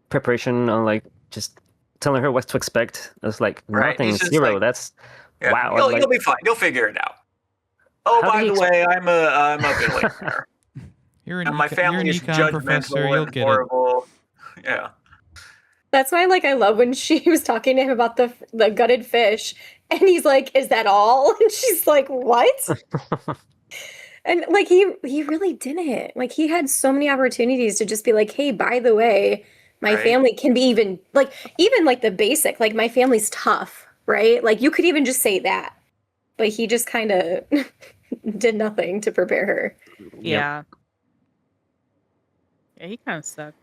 S2: preparation on like just telling her what to expect? It's like
S3: Right,
S2: nothing,
S3: he's just
S2: zero.
S3: like-
S2: That's
S3: Yeah.
S2: wow.
S3: You'll,
S2: like-
S3: you'll be fine. You'll figure it out. Oh,
S2: How
S3: by
S2: did
S3: the
S2: he
S3: way, I'm a billionaire.
S1: You're an
S3: And my family is
S1: econ professor.
S3: judgmental
S1: You'll
S3: and
S1: get it.
S3: horrible. Yeah.
S5: That's why like I love when she was talking to him about the gutted fish, and he's like, "Is that all?" And she's like, "What?" And like he really didn't. Like he had so many opportunities to just be like, "Hey, by the way, my
S3: Right.
S5: family can be even like the basic, like my family's tough, right? Like you could even just say that." But he just kind of did nothing to prepare her.
S4: Yeah. Yeah, he kind of sucked.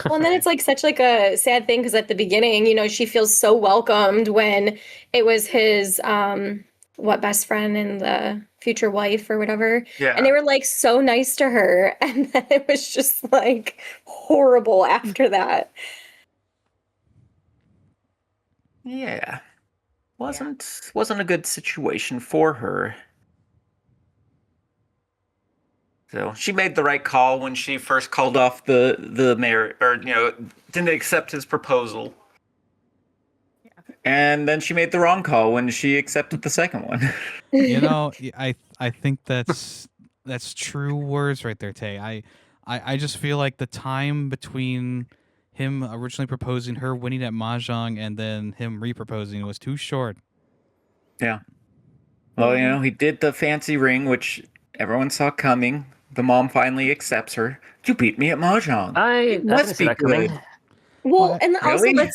S5: Well, and then it's like such like a sad thing because at the beginning, you know, she feels so welcomed when it was his best friend and the future wife or whatever.
S3: Yeah.
S5: And they were like so nice to her, and then it was just like horrible after that.
S3: Yeah. Wasn't a good situation for her. So she made the right call when she first called off the mayor, or didn't accept his proposal. And then she made the wrong call when she accepted the second one.
S1: You know, I think that's true words right there, Tay. I just feel like the time between him originally proposing, her winning at mahjong, and then him re-proposing was too short.
S3: Yeah. Well, he did the fancy ring, which everyone saw coming. The mom finally accepts her. You beat me at mahjong.
S2: I
S3: It must
S2: didn't see
S3: be
S2: that coming.
S3: good.
S5: Well,
S1: What?
S5: and also
S3: Really?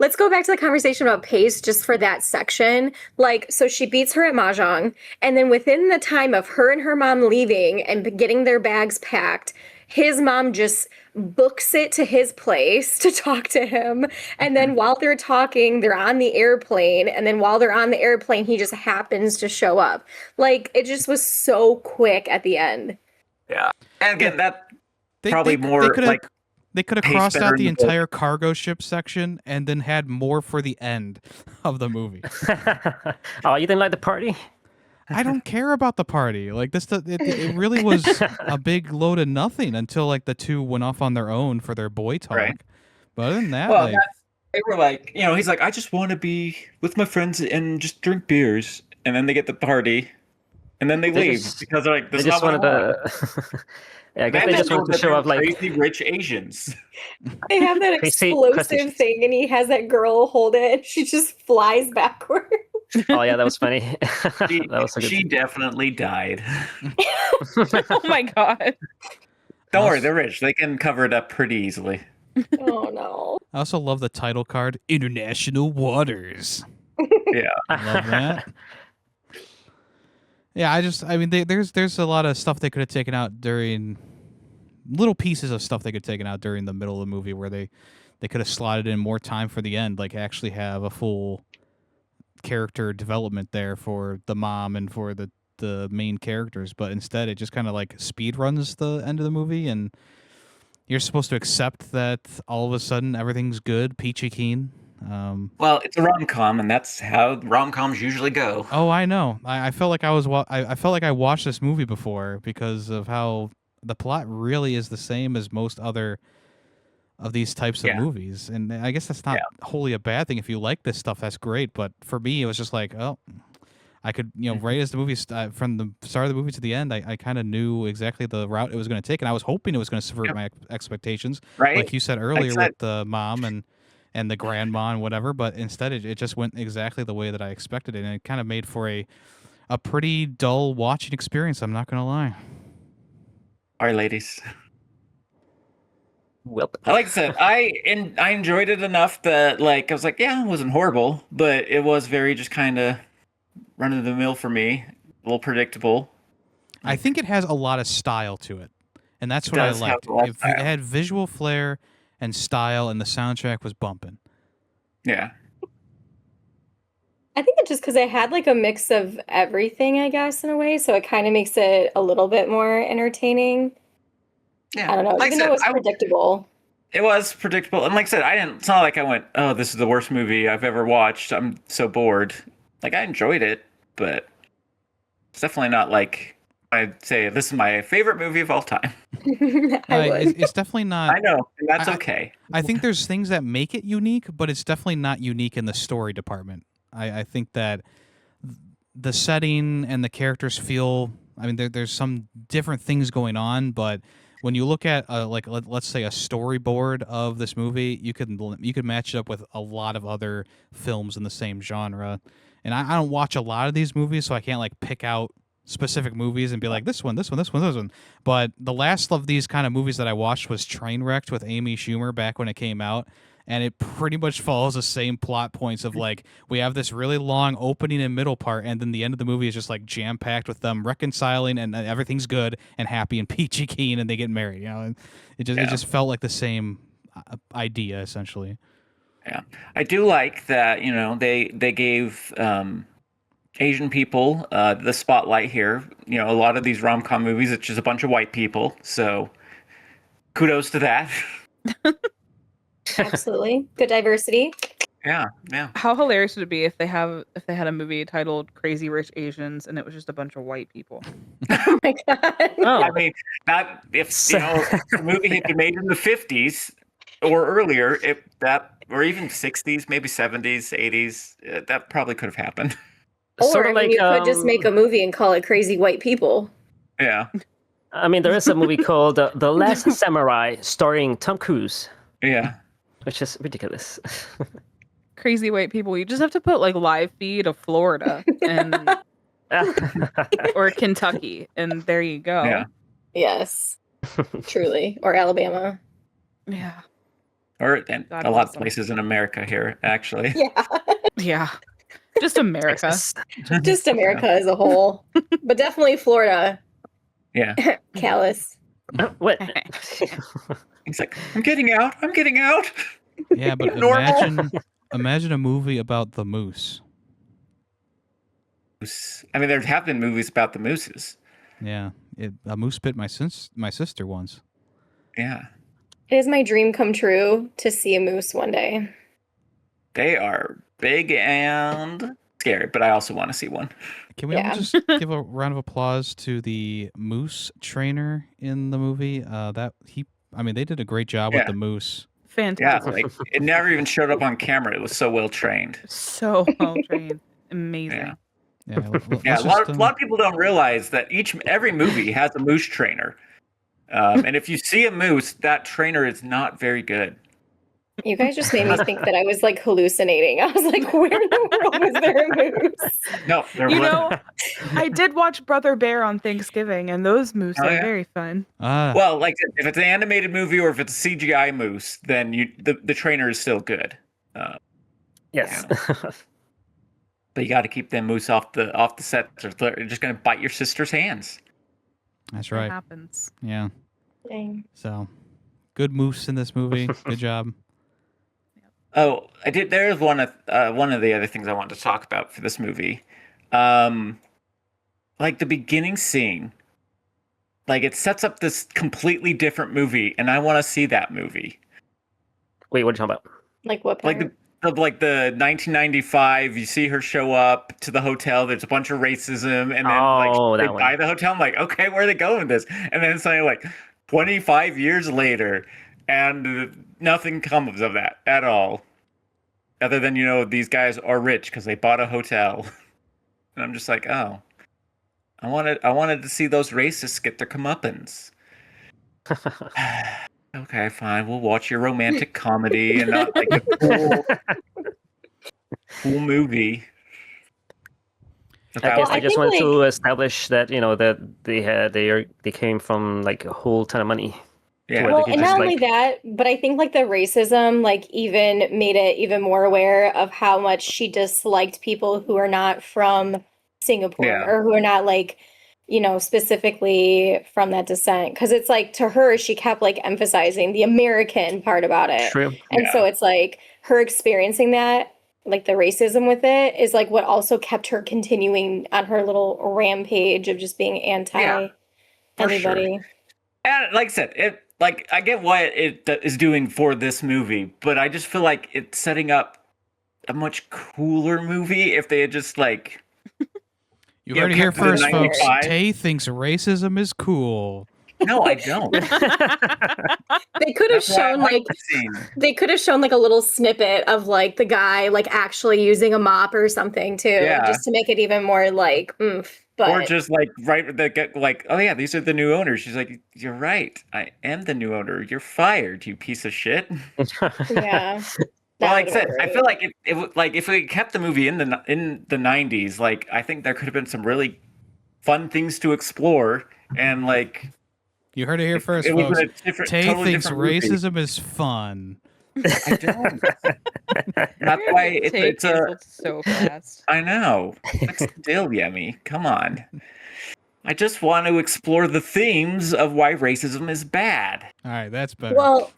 S5: let's go back to the conversation about pace just for that section. Like, so she beats her at Mahjong, and then within the time of her and her mom leaving and getting their bags packed, his mom just books it to his place to talk to him. And then while they're talking, they're on the airplane. And then while they're on the airplane, he just happens to show up. Like, it just was so quick at the end.
S3: Yeah. And again, that
S1: They
S3: probably
S1: they
S3: more
S1: could've-
S3: like
S1: They could have
S3: Pace
S1: crossed
S3: better
S1: out
S3: in
S1: the
S3: the book.
S1: entire cargo ship section and then had more for the end of the movie.
S2: Oh, you didn't like the party?
S1: I don't care about the party. Like this, it really was a big load of nothing until like the two went off on their own for their boy talk.
S3: Right.
S1: But other than that,
S3: well,
S1: like,
S3: they were like, he's like, I just want to be with my friends and just drink beers, and then they get the party, and then they leave because they're like,
S2: They
S3: this
S2: just
S3: is not
S2: wanted
S3: what I want.
S2: to. Yeah, I guess they
S3: Then
S2: just
S3: know
S2: wanted to
S3: that
S2: show
S3: they're
S2: off like.
S3: crazy rich Asians.
S5: They have that
S2: Crazy
S5: explosive
S2: crustaceans.
S5: thing, and he has that girl hold it, and she just flies backwards.
S2: Oh yeah, that was funny.
S3: She,
S2: That was so good.
S3: she definitely died.
S4: Oh my god.
S3: Don't worry, they're rich. They can cover it up pretty easily.
S5: Oh no.
S1: I also love the title card, International Waters.
S3: Yeah.
S1: I love that. Yeah, I mean, there's a lot of stuff they could have taken out during little pieces of stuff they could have taken out during the middle of the movie where they could have slotted in more time for the end, like actually have a full character development there for the mom and for the main characters. But instead, it just kind of like speed runs the end of the movie, and you're supposed to accept that all of a sudden everything's good, peachy keen.
S3: Well, it's a rom-com, and that's how rom-coms usually go.
S1: Oh, I know. I felt like I felt like I watched this movie before because of how the plot really is the same as most other of these types of
S3: Yeah.
S1: movies, and I guess that's not wholly a bad thing. If you like this stuff, that's great. But for me, it was just like, oh, I could, right as the movie from the start of the movie to the end, I kind of knew exactly the route it was going to take, and I was hoping it was going to subvert my expectations,
S3: Right?
S1: like you said earlier
S3: Exactly.
S1: with the mom and the grandma and whatever. But instead, it just went exactly the way that I expected it, and it kind of made for a pretty dull watching experience. I'm not going to lie.
S3: All right, ladies.
S2: Well,
S3: Like I said, I enjoyed it enough that like I was like, yeah, it wasn't horrible, but it was very just kind of run of the mill for me, a little predictable.
S1: I think it has a lot of style to it, and that's what I
S3: does have
S1: liked.
S3: a lot of
S1: It
S3: style.
S1: had visual flair and style, and the soundtrack was bumping.
S3: Yeah.
S5: I think it's just because it had like a mix of everything, I guess, in a way. So it kind of makes it a little bit more entertaining.
S3: Yeah.
S5: I don't know.
S3: Like I
S5: Even
S3: said,
S5: though it's predictable.
S3: it was predictable, and like I said, it's not like I went, oh, this is the worst movie I've ever watched. I'm so bored. Like I enjoyed it, but it's definitely not like I'd say this is my favorite movie of all time.
S5: I would.
S1: It's definitely not.
S3: I know, and that's
S1: I-
S3: okay.
S1: I think there's things that make it unique, but it's definitely not unique in the story department. I think that the setting and the characters feel. I mean, there's some different things going on, but when you look at like let's say a storyboard of this movie, you could match it up with a lot of other films in the same genre. And I don't watch a lot of these movies, so I can't like pick out specific movies and be like this one. But the last of these kind of movies that I watched was Trainwrecked with Amy Schumer back when it came out. And it pretty much follows the same plot points of like we have this really long opening and middle part, and then the end of the movie is just like jam packed with them reconciling, and everything's good and happy and peachy keen, and they get married. And it just felt like the same idea essentially.
S3: Yeah, I do like that. They gave Asian people the spotlight here. A lot of these rom-com movies, it's just a bunch of white people. So kudos to that.
S5: Absolutely. Good diversity.
S3: Yeah.
S4: How hilarious would it be if they had a movie titled Crazy Rich Asians and it was just a bunch of white people?
S5: Oh my God.
S2: oh,
S3: I mean, not if the movie had been made in the 50s or earlier, or even 60s, maybe 70s, 80s, that probably could have happened.
S5: Or I mean, you could just make a movie and call it Crazy White People.
S3: Yeah.
S2: I mean, there is a movie called The Last Samurai, starring Tom Cruise,
S3: Yeah.
S2: which is ridiculous.
S4: Crazy white people. You just have to put like live feed of Florida and or Kentucky, and there you go.
S3: Yeah.
S5: Yes. Truly. Or Alabama.
S4: Yeah.
S3: and
S4: God
S3: a lot
S4: bless
S3: of
S4: them.
S3: places in America here, actually.
S5: Yeah,
S4: Yeah. Just America.
S2: Texas.
S5: just America as a whole, but definitely Florida.
S3: Yeah.
S5: Callous.
S2: What?
S3: He's like, I'm getting out. I'm getting out.
S1: Yeah, but
S5: Normal.
S1: imagine a movie about the moose.
S3: I mean, there have been movies about the mooses.
S1: Yeah, a moose bit my sister once.
S3: Yeah.
S5: It is my dream come true to see a moose one day.
S3: They are big and scary, but I also want to see one.
S1: Can we all
S5: Yeah.
S1: just give a round of applause to the moose trainer in the movie? They did a great job with
S3: Yeah.
S1: the moose.
S3: Yeah,
S4: Fantastic.
S3: like it never even showed up on camera. It was so well trained.
S4: So well trained. Amazing.
S3: Yeah.
S1: Yeah,
S3: Yeah, a lot of people don't realize that every movie has a moose trainer. And if you see a moose, that trainer is not very good.
S5: You guys just made me think that I was like hallucinating. I was like, where in the world was there a moose?
S3: No, there
S4: You
S3: wasn't.
S4: know, I did watch Brother Bear on Thanksgiving, and those moose
S3: Oh,
S4: are
S3: yeah?
S4: very fun.
S3: Well, like if it's an animated movie or if it's a CGI moose, then the trainer is still good.
S2: Yes.
S3: But you got to keep them moose off the set, or they're just gonna bite your sister's hands.
S1: That's
S4: That
S1: right.
S4: happens.
S1: Yeah.
S5: Dang.
S1: So, good moose in this movie. Good job.
S3: Oh, I did. There's one of the other things I wanted to talk about for this movie, like the beginning scene. Like it sets up this completely different movie, and I want to see that movie.
S2: Wait, what are you talking about?
S5: Like what part?
S3: Like the 1995. You see her show up to the hotel. There's a bunch of racism, and then
S2: Oh,
S3: they
S2: that one.
S3: buy the hotel. I'm like, okay, where are they going with this? And then it's like 25 years later, and nothing comes of that at all, other than these guys are rich because they bought a hotel. And I'm just like, oh, I wanted to see those racists get their comeuppance. Okay, fine. We'll watch your romantic comedy and not like a cool movie.
S2: I guess
S5: I
S2: I just
S5: think,
S2: wanted to establish that that they came from like a whole ton of money.
S3: Yeah.
S2: Well,
S5: Well,
S2: could
S5: and
S2: just,
S5: not only that, but I think like the racism like even made it even more aware of how much she disliked people who are not from Singapore
S3: Yeah.
S5: or who are not like, specifically from that descent. Because it's like to her, she kept like emphasizing the American part about it.
S2: True.
S5: And so it's like her experiencing that, like the racism with it, is like what also kept her continuing on her little rampage of just being anti
S3: Yeah, for sure.
S5: everybody.
S3: And like I said, I get what it is doing for this movie, but I just feel like it's setting up a much cooler movie if they had just like.
S1: You
S3: Yeah,
S1: heard it here
S3: Captain
S1: first, folks.
S3: 95.
S1: Tay thinks racism is cool.
S3: No, I don't.
S5: They could have
S3: That's why I
S5: shown
S3: like
S5: like
S3: the scene.
S5: they could have shown like a little snippet of like the guy like actually using a mop or something too,
S3: Yeah.
S5: just to make it even more like oomph. But
S3: Or just like oh yeah, these are the new owners. She's like, you're right. I am the new owner. You're fired, you piece of shit.
S5: yeah.
S3: Well,
S5: that
S3: like I
S5: would've
S3: said,
S5: worked.
S3: I feel like if we kept the movie in the 90s, like I think there could have been some really fun things to explore, and like
S1: You heard it here first,
S3: it was
S1: folks.
S3: a different,
S1: Tay
S3: totally
S1: thinks
S3: different movie.
S1: racism is fun.
S3: I don't. That's why
S4: Take
S3: it's a.
S4: canceled so fast.
S3: I know. But still, Yemmy, come on. I just want to explore the themes of why racism is bad.
S1: All right, that's better.
S5: Well,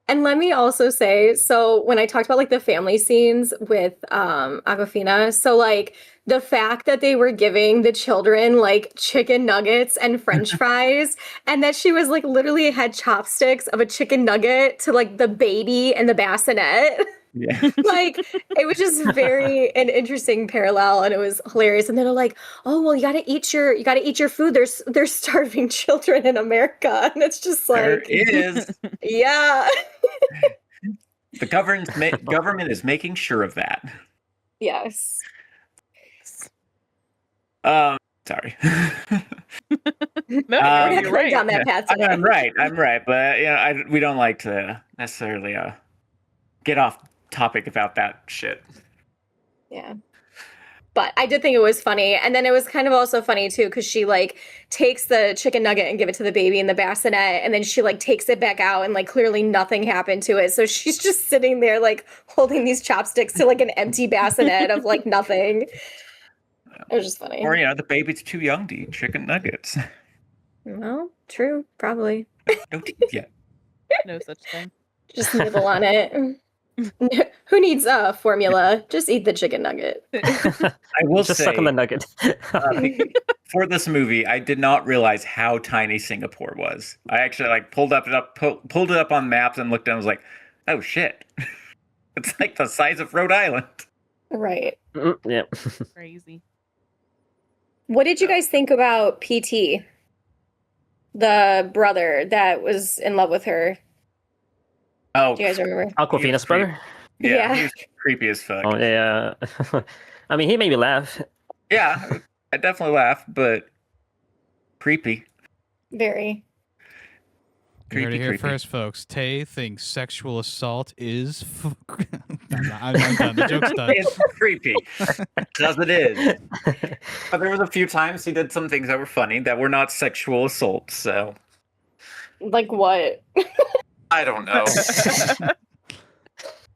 S5: and let me also say, so when I talked about like the family scenes with Aquafina, so like the fact that they were giving the children like chicken nuggets and french fries, and that she was like literally had chopsticks of a chicken nugget to like the baby and the bassinet.
S3: Yeah.
S5: Like it was just very an interesting parallel, and it was hilarious. And they're like, "Oh well, you got to eat your food. There's starving children in America," and it's just
S3: There
S5: like,
S3: is.
S5: yeah,
S3: The government is making sure of that.
S5: yes.
S3: Sorry.
S4: No,
S5: We're not
S4: you're
S5: going
S4: right.
S5: down that path today.
S3: I'm right, but we don't like to necessarily get off topic about that shit.
S5: Yeah. But I did think it was funny. And then it was kind of also funny too, because she like takes the chicken nugget and give it to the baby in the bassinet, and then she like takes it back out and like clearly nothing happened to it. So she's just sitting there like holding these chopsticks to like an empty bassinet of like nothing. It was just funny.
S3: Or, the baby's too young to eat chicken nuggets.
S5: Well, true, probably.
S3: No teeth yet.
S4: No such thing.
S5: Just nibble on it. Who needs formula? Just eat the chicken nugget.
S3: I will
S2: Just
S3: say,
S2: suck on the nugget.
S3: for this movie, I did not realize how tiny Singapore was. I actually like pulled it up on maps and looked and was like, oh shit. It's like the size of Rhode Island.
S5: Right.
S2: Yeah.
S4: Crazy.
S5: What did you guys think about PT? The brother that was in love with her.
S3: Oh,
S5: Do you guys remember?
S2: Aquafina's brother.
S3: yeah,
S5: Yeah.
S3: he was creepy as fuck.
S2: Oh yeah. I mean, he made me laugh.
S3: Yeah, I definitely laughed, but creepy.
S5: Very.
S1: You heard it here
S3: Creepy.
S1: first, folks. Tay thinks sexual assault is. I'm done. The joke's done.
S3: It's creepy. As it is. But there was a few times he did some things that were funny that were not sexual assaults, so
S5: Like what?
S3: I don't know.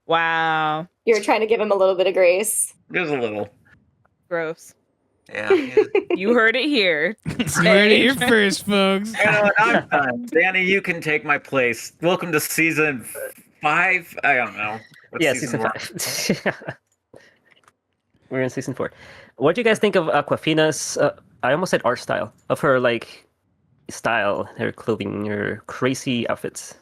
S4: Wow.
S5: You were trying to give him a little bit of grace.
S3: There's a little.
S4: Gross.
S3: Yeah.
S4: You heard it here.
S1: You heard it here first, folks.
S3: You know what? I'm done. Danny, you can take my place. Welcome to season 5. I don't know. What's
S2: Yeah, season
S3: one?
S2: 5. We're in season 4. What do you guys think of Aquafina's? I almost said art style of her, like style, her clothing, her crazy outfits.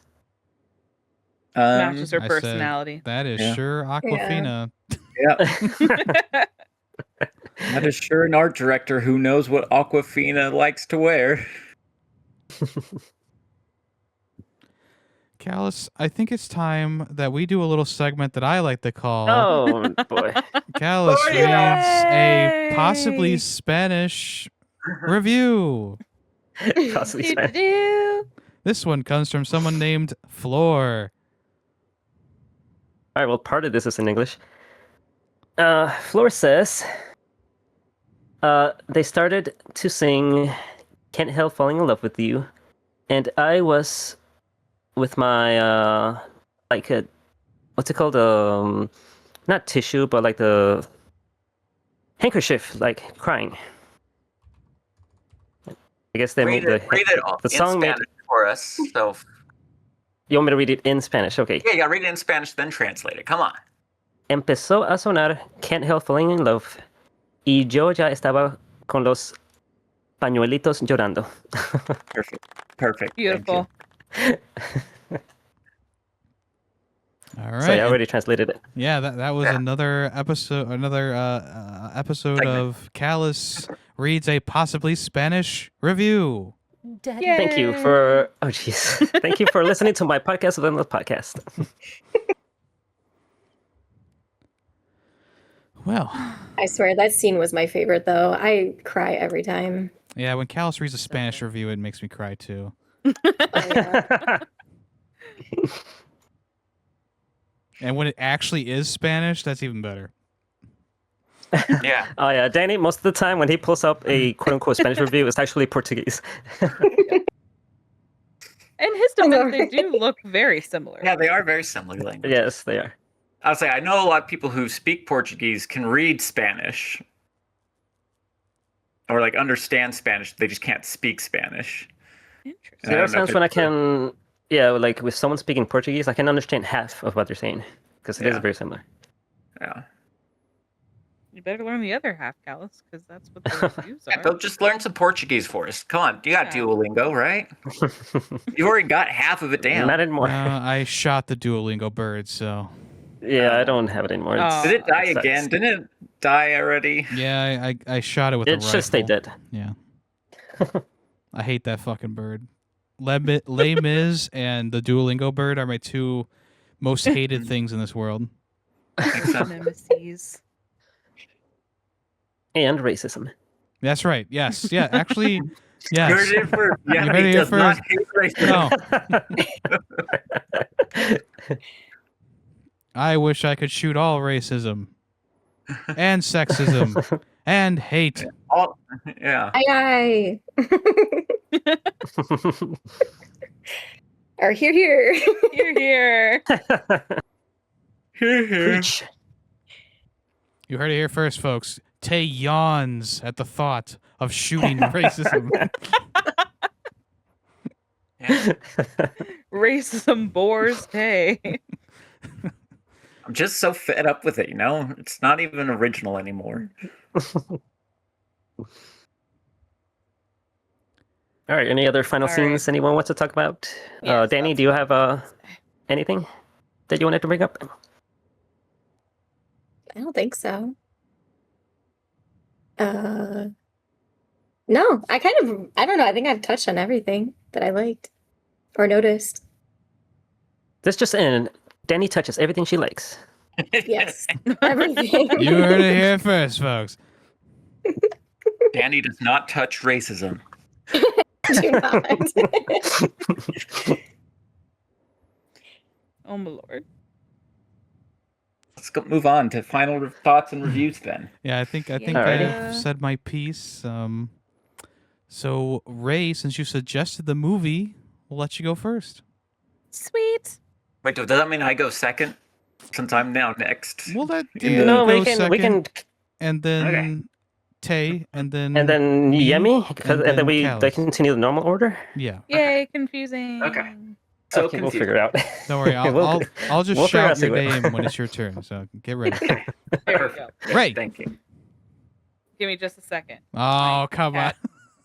S4: Matches her
S1: I said,
S4: personality.
S1: That is
S3: Yeah.
S1: sure Aquafina.
S3: Yeah. That is sure an art director who knows what Aquafina likes to wear.
S1: Callus, I think it's time that we do a little segment that I like to call
S2: Oh boy.
S1: Callus
S3: Oh,
S1: reads
S4: yay!
S1: a possibly Spanish review.
S2: Possibly Spanish.
S4: Do-do-do.
S1: This one comes from someone named Floor.
S2: All right, well, part of this is in English. Flor says, they started to sing Can't Help Falling in Love with You, and I was with my, what's it called? Not tissue, but like the handkerchief, like crying. I guess they
S3: Read
S2: made
S3: it, read it
S2: the song
S3: in
S2: made.
S3: Spanish for us. So,
S2: You want me to read it in Spanish? Okay.
S3: yeah, read it in Spanish, then translate it. Come on.
S2: Empezó a sonar Can't Help Falling in Love y yo ya estaba con los pañuelitos llorando.
S3: Perfect.
S4: Beautiful.
S1: All right.
S2: So I already translated it.
S1: Yeah, that was
S3: Yeah.
S1: another episode episode
S3: Segment.
S1: of Callus reads a possibly Spanish review.
S2: Thank you for Thank you for listening to my podcast within the podcast.
S1: Well,
S5: I swear that scene was my favorite though. I cry every time.
S1: yeah, when Callus reads a Spanish review, it makes me cry too.
S5: Oh, yeah.
S1: And when it actually is Spanish, that's even better.
S3: Yeah.
S2: Oh yeah, Danny, most of the time when he pulls up a quote unquote Spanish review, it's actually Portuguese.
S4: In his defense, they do look very similar.
S3: Yeah, they are very similar languages.
S2: Yes, they are.
S3: I'll say I know a lot of people who speak Portuguese can read Spanish or like understand Spanish. They just can't speak Spanish.
S4: Interesting.
S3: And I
S2: There are
S3: don't know if
S2: times when I
S3: it's-
S2: can, like with someone speaking Portuguese, I can understand half of what they're saying because it is
S3: Yeah.
S2: very similar.
S3: Yeah.
S4: You better learn the other half, Callus, because that's what the reviews
S3: Yeah,
S4: are.
S3: they'll just learn some Portuguese for us. Come on, you got
S4: Yeah.
S3: Duolingo, right? You've already got half of it down.
S2: Not anymore.
S1: I shot the Duolingo bird, so
S2: Yeah, I don't have it anymore.
S4: Oh.
S3: Did it die
S2: sucks.
S3: again? Didn't it die already?
S1: yeah, I shot it with a
S2: It
S1: rifle.
S2: should stay dead.
S1: Yeah. I hate that fucking bird. Les Mis and the Duolingo bird are my two most hated things in this world.
S3: Makes sense.
S4: Nemesis.
S2: And racism.
S1: That's right. Yes. Yeah. Actually,
S3: You
S1: yes.
S3: heard it first. Yeah,
S1: You heard
S3: he
S1: it here
S3: does not
S1: first.
S3: hate racism.
S1: No. I wish I could shoot all racism. and sexism and hate.
S3: All, yeah.
S5: Aye, aye. Or here.
S4: You're here.
S2: Preach.
S1: You heard it here first, folks. Tay yawns at the thought of shooting racism.
S4: Racism bores Tay.
S3: I'm just so fed up with it, you know? It's not even original anymore.
S2: All right. Any other final
S4: All
S2: scenes anyone wants to talk about?
S4: Yes,
S2: Danny,
S4: that's
S2: do you
S4: what
S2: have anything that you wanted to bring up?
S5: I don't think so. No, I don't know. I think I've touched on everything that I liked or noticed.
S2: This just in. Danny touches everything she likes.
S5: Yes, everything.
S1: You heard it here first, folks.
S3: Danny does not touch racism.
S5: Do not.
S4: Oh my lord.
S3: Let's move on to final thoughts and reviews then.
S1: Yeah, I think
S2: Alrighty.
S1: I've said my piece. So Ray, since you suggested the movie, we'll let you go first.
S4: Sweet.
S3: Wait, does that mean I go second? Since I'm now next.
S1: We'll let
S3: Yeah.
S1: you
S2: No,
S1: go
S2: we can.
S1: second, and then Tay, and then me,
S2: Yemmy, and then
S1: then
S2: we
S1: Callis.
S2: continue the normal order.
S1: Yeah,
S4: Yay, confusing.
S3: Okay. So
S2: Okay, we'll figure it out.
S1: don't worry. I'll just
S2: we'll figure
S1: shout
S2: out
S1: your
S2: sequence.
S1: name when it's your turn. So get ready.
S4: There we go.
S3: Perfect.
S1: Ray.
S3: Thank you.
S4: Give me just a second.
S1: Oh, come on.
S4: cat.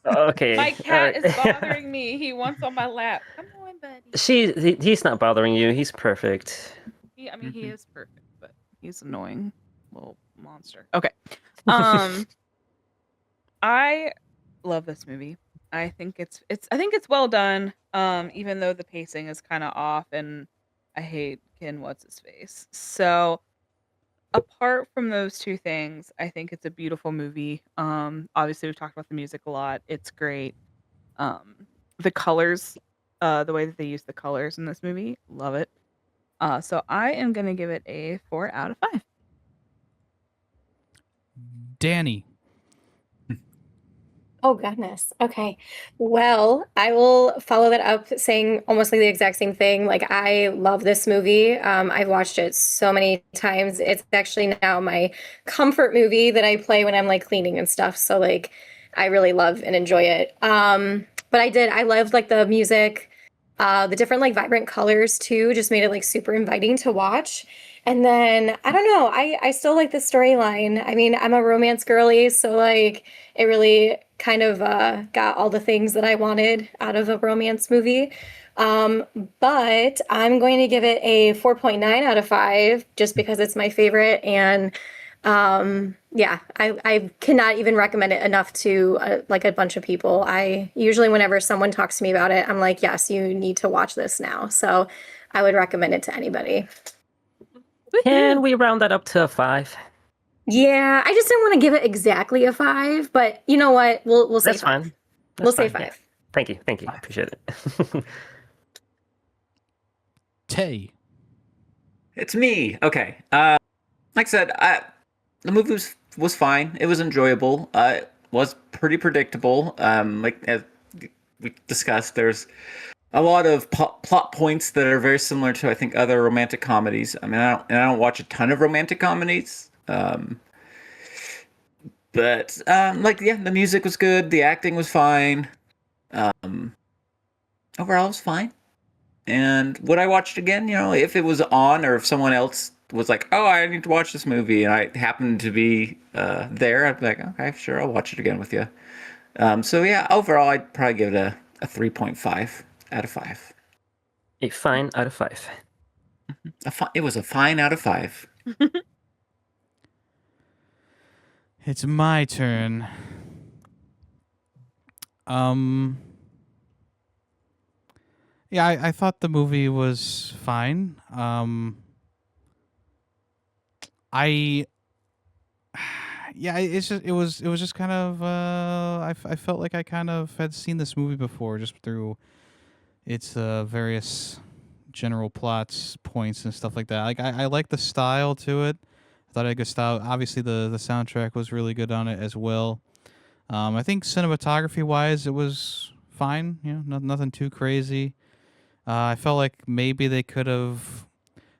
S2: Okay.
S4: My cat
S2: all
S4: is
S2: right.
S4: bothering me. He wants on my lap. Come on, buddy.
S2: He's not bothering you. He's perfect.
S4: He is perfect, but he's annoying little monster. Okay. I love this movie. I think it's well done. Even though the pacing is kind of off, and I hate Ken what's his face. So apart from those two things, I think it's a beautiful movie. Obviously we've talked about the music a lot. It's great. The colors, the way that they use the colors in this movie, love it. So I am gonna give it a 4 out of 5.
S1: Danny.
S5: Oh, goodness. Okay. Well, I will follow that up saying almost like the exact same thing. Like, I love this movie. I've watched it so many times. It's actually now my comfort movie that I play when I'm like cleaning and stuff. So, like, I really love and enjoy it. But I loved like the music, the different like vibrant colors too, just made it like super inviting to watch. And then I don't know, I still like the storyline. I mean, I'm a romance girly, so like it really kind of got all the things that I wanted out of a romance movie. But I'm going to give it a 4.9 out of 5 just because it's my favorite. And yeah, I cannot even recommend it enough to like a bunch of people. I usually, whenever someone talks to me about it, I'm like, yes, you need to watch this now. So I would recommend it to anybody.
S2: Can we round that up to a 5?
S5: Yeah, I just didn't want to give it exactly a 5, but you know what? We'll say
S2: That's
S5: 5.
S2: fine.
S5: We'll
S2: That's
S5: say
S2: fine, yeah.
S5: 5.
S2: Thank you. Appreciate it.
S1: Tay.
S3: It's me. Okay. Like I said, the movie was fine. It was enjoyable. It was pretty predictable. Like as we discussed, there's a lot of plot points that are very similar to I think other romantic comedies. I mean, I don't watch a ton of romantic comedies. But like yeah, the music was good. The acting was fine. Overall, it was fine. And would I watch it again? You know, if it was on, or if someone else was like, "Oh, I need to watch this movie," and I happened to be there, I'd be like, "Okay, sure, I'll watch it again with you." So yeah, overall, I'd probably give it a 3.5 out of 5.
S2: A fine out of 5.
S3: It was a fine out of 5.
S1: It's my turn. Yeah, I thought the movie was fine. Yeah, it was just kind of I felt like I kind of had seen this movie before just through its various general plots, points, and stuff like that. Like I like the style to it. I thought it had good style. Obviously, the soundtrack was really good on it as well. I think cinematography wise, it was fine. Nothing too crazy. I felt like maybe they could have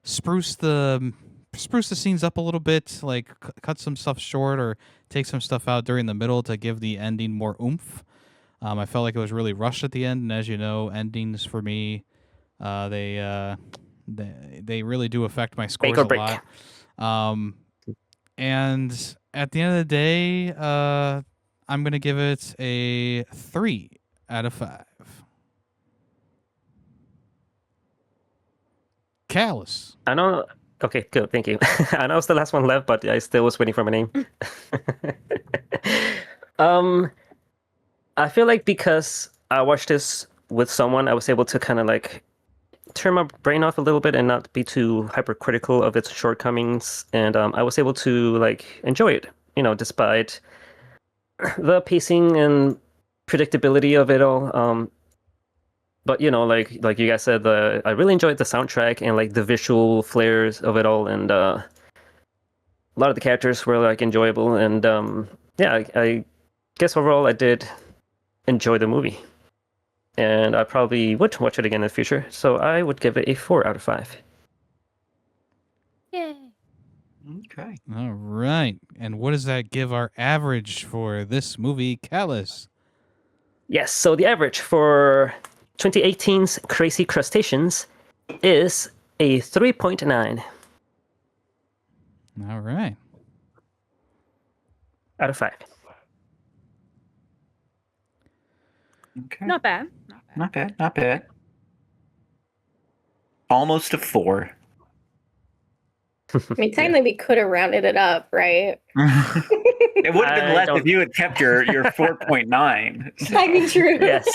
S1: spruced the scenes up a little bit, like cut some stuff short or take some stuff out during the middle to give the ending more oomph. I felt like it was really rushed at the end, and as you know, endings for me, they really do affect my scores
S2: or
S1: a
S2: break.
S1: lot. And at the end of the day, I'm gonna give it a 3 out of 5. Callus.
S2: I know. Okay, good. Thank you. I know it's the last one left, but I still was waiting for my name. I feel like because I watched this with someone, I was able to kind of like turn my brain off a little bit and not be too hypercritical of its shortcomings, and I was able to like enjoy it, despite the pacing and predictability of it all. But like you guys said, I really enjoyed the soundtrack and like the visual flares of it all, and a lot of the characters were like enjoyable, and yeah, I guess overall I did enjoy the movie, and I probably would watch it again in the future. So I would give it a 4 out of 5.
S4: Yay.
S3: Okay.
S1: All right. And what does that give our average for this movie, Callus?
S2: Yes, so the average for 2018's Crazy Crustaceans is a 3.9
S1: All right.
S2: out of 5.
S3: Okay.
S4: Not bad.
S3: Not bad. Not bad. Almost a 4.
S5: I mean, technically, we could have rounded it up, right?
S3: It would have been
S2: I
S3: less
S2: don't-
S3: if you had kept your 4.9.
S5: I mean, true.
S2: Yes.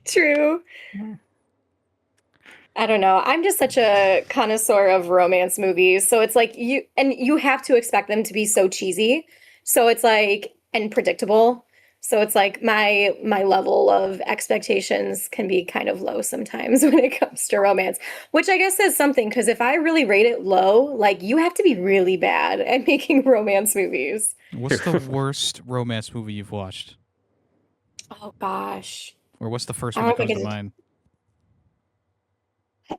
S5: True. I don't know. I'm just such a connoisseur of romance movies. So it's like you have to expect them to be so cheesy. So it's like, and predictable. So it's like my level of expectations can be kind of low sometimes when it comes to romance, which I guess says something, because if I really rate it low, like you have to be really bad at making romance movies.
S1: What's the worst romance movie you've watched?
S5: Oh gosh.
S1: Or what's the first
S5: I
S1: one that
S5: don't
S1: comes
S5: think
S1: to
S5: it's-
S1: mind?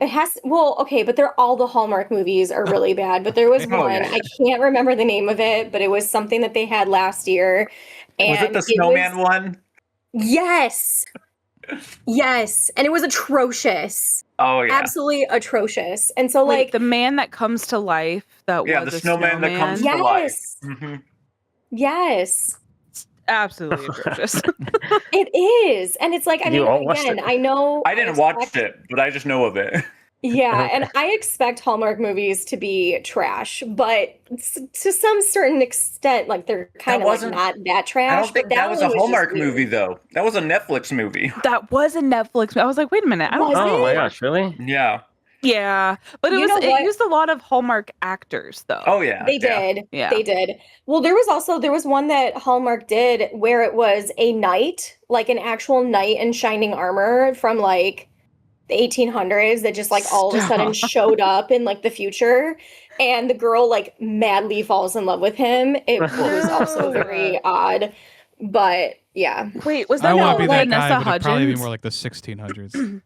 S5: It has, well, okay, but all the Hallmark movies are really bad. But there was
S3: Oh,
S5: one,
S3: yeah.
S5: I can't remember the name of it, but it was something that they had last year. And
S3: Was it the snowman one?
S5: Yes. Yes. And it was atrocious.
S3: Oh, yeah.
S5: Absolutely atrocious. And so,
S4: Wait,
S5: like,
S4: the man that comes to life that
S3: Yeah,
S4: was
S3: the
S4: a
S3: snowman that comes to
S4: snowman?
S3: life.
S5: yes.
S3: hmm
S5: Yes.
S4: Absolutely atrocious.
S5: It is. And it's like, I
S2: You
S5: mean,
S2: all watched
S5: again,
S2: it?
S5: I know.
S3: I didn't watch
S5: expect-
S3: it, but I just know of it.
S5: Yeah,
S2: Okay.
S5: and I expect Hallmark movies to be trash, but to some certain extent, like they're kind of like
S3: wasn't-
S5: not that trash.
S3: I don't think
S5: but
S3: that was a
S5: one just
S3: Hallmark
S5: weird.
S3: movie, though. That was a Netflix movie.
S4: That was a Netflix. I was like, wait a minute. I don't
S5: Was
S4: know.
S2: Oh my
S5: it?
S2: gosh, really?
S3: Yeah.
S4: Yeah, but
S5: You know
S4: it
S5: what?
S4: used a lot of Hallmark actors though.
S3: Oh, yeah.
S5: They
S3: yeah.
S5: did.
S4: Yeah.
S5: They did. Well, there was one that Hallmark did where it was a knight, like an actual knight in shining armor from like the 1800s that just like all of a sudden
S4: Stop.
S5: showed up in like the future, and the girl like madly falls in love with him. It was also
S4: No.
S5: very odd, but yeah,
S4: Wait, was
S1: I
S4: that
S1: want
S4: not
S1: to be
S5: like
S1: that
S4: Vanessa
S1: guy, but it'd probably be
S4: Hudgens?
S1: more like the 1600s.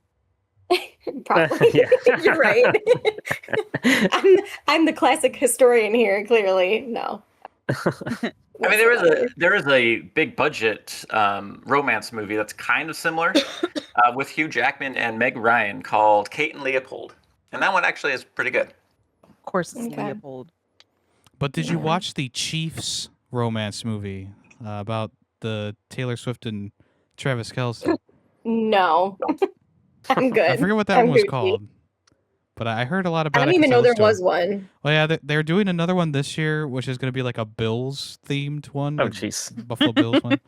S5: probably
S2: Yeah.
S5: you're right. I'm the classic historian here. Clearly, no.
S3: I mean, there is a big budget romance movie that's kind of similar with Hugh Jackman and Meg Ryan called Kate and Leopold, and that one actually is pretty good.
S4: Of course, it's
S5: Okay.
S4: Leopold.
S1: But did you watch the Chiefs romance movie about the Taylor Swift and Travis Kelce?
S5: No, I'm good.
S1: I forget what that
S5: I'm
S1: one was
S5: Gucci.
S1: called, but I heard a lot
S5: I
S1: about
S5: don't
S1: it. 'cause
S5: even know there
S1: listened to
S5: was
S1: it.
S5: one.
S1: Well, yeah, they're doing another one this year, which is going to be like a Bills themed one.
S2: Oh
S1: a
S2: jeez.
S1: Buffalo Bills one.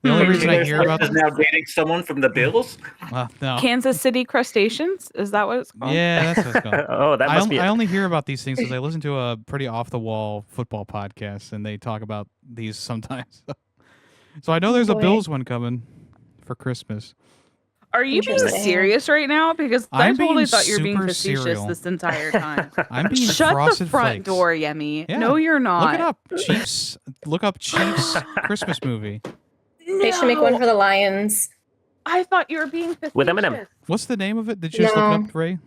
S1: The only reason I
S3: Taylor
S1: hear
S3: Swift
S1: about
S3: is
S1: them,
S3: now dating someone from the Bills.
S1: no,
S4: Kansas City Crustaceans? Is that what it's called?
S1: yeah, that's what it's called.
S2: Oh, that must be
S1: I
S2: it.
S1: only hear about these things because I listen to a pretty off the wall football podcast, and they talk about these sometimes. So I know there's a
S5: Boy.
S1: Bills one coming for Christmas.
S4: Are you being
S5: Interesting.
S4: serious right now? Because I
S1: I'm
S4: totally
S1: being
S4: thought you were being
S1: super
S4: facetious
S1: serial.
S4: this entire time.
S1: I'm being
S4: Shut the
S1: Frosted
S4: front
S1: Flakes.
S4: door, Yemmy.
S1: Yeah.
S4: No, you're not.
S1: Look it up, Chiefs. Look up Chiefs Christmas movie.
S5: They should make one for the Lions.
S4: I thought you were being facetious.
S2: With Eminem.
S1: What's the name of it? Did you just look it
S5: No.
S1: up, Ray?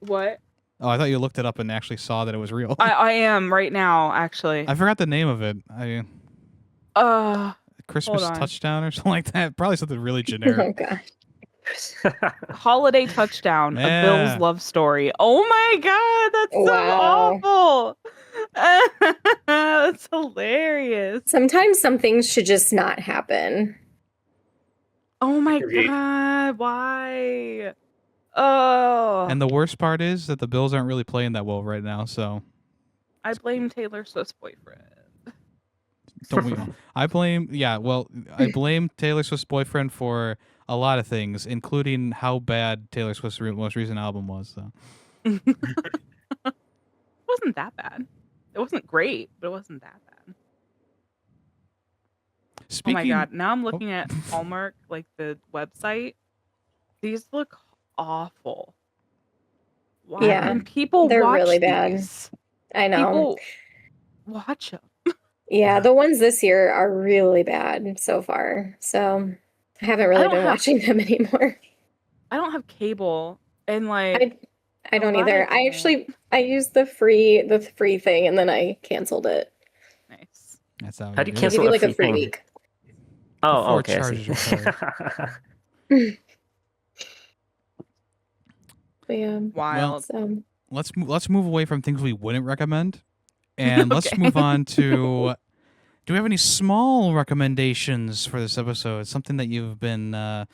S4: What?
S1: Oh, I thought you looked it up and actually saw that it was real.
S4: I am right now, actually.
S1: I forgot the name of it. Christmas
S4: Hold on.
S1: Touchdown or something like that. Probably something really
S5: Oh
S1: generic.
S5: gosh.
S4: Holiday Touchdown,
S1: Yeah.
S4: a Bill's love story. Oh my god, that's
S5: Wow.
S4: so awful. That's hilarious.
S5: Sometimes some things should just not happen.
S4: Oh my
S3: Agreed.
S4: god, why? Oh,
S1: And the worst part is that the Bills aren't really playing that well right now. So
S4: I blame Taylor Swift's boyfriend.
S1: don't we all? I blame Taylor Swift's boyfriend for a lot of things, including how bad Taylor Swift's most recent album was. So.
S4: It wasn't that bad. It wasn't great, but it wasn't that bad.
S1: Speaking,
S4: Oh my god, now I'm looking at Hallmark, like the website. These look awful. Why?
S5: Yeah,
S4: And people
S5: they're
S4: watch
S5: really bad.
S4: these.
S5: I know.
S4: People watch them.
S5: Yeah, the ones this year are really bad so far. So I haven't really
S4: don't
S5: been
S4: have-
S5: watching them anymore.
S4: I don't have cable, and like
S5: I don't
S4: A lot
S5: either.
S4: of
S5: I used the free thing and then I canceled it.
S4: nice.
S1: that's how.
S2: How do you
S5: They
S2: cancel
S5: give you
S2: a
S5: like a
S2: free
S5: free
S2: thing?
S5: week.
S2: Oh,
S1: Before
S2: okay. I
S1: charges
S2: see.
S1: are
S5: But yeah.
S4: Wild.
S5: So
S1: let's move away from things we wouldn't recommend, and let's
S4: Okay.
S1: move on to. Do we have any small recommendations for this episode? Something that you've been, on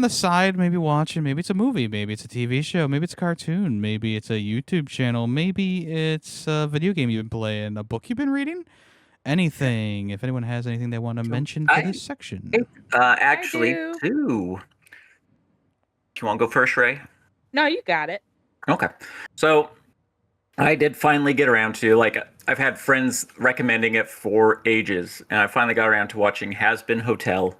S1: the side, maybe watching. Maybe it's a movie. Maybe it's a TV show. Maybe it's a cartoon. Maybe it's a YouTube channel. Maybe it's a video game you've been playing. A book you've been reading. Anything. If anyone has anything they want to mention for this section.
S3: Actually,
S4: do.
S3: two. Do you want to go first, Ray?
S4: No, you got it.
S3: Okay. So I did finally get around to, like, I've had friends recommending it for ages, and I finally got around to watching Has Been Hotel.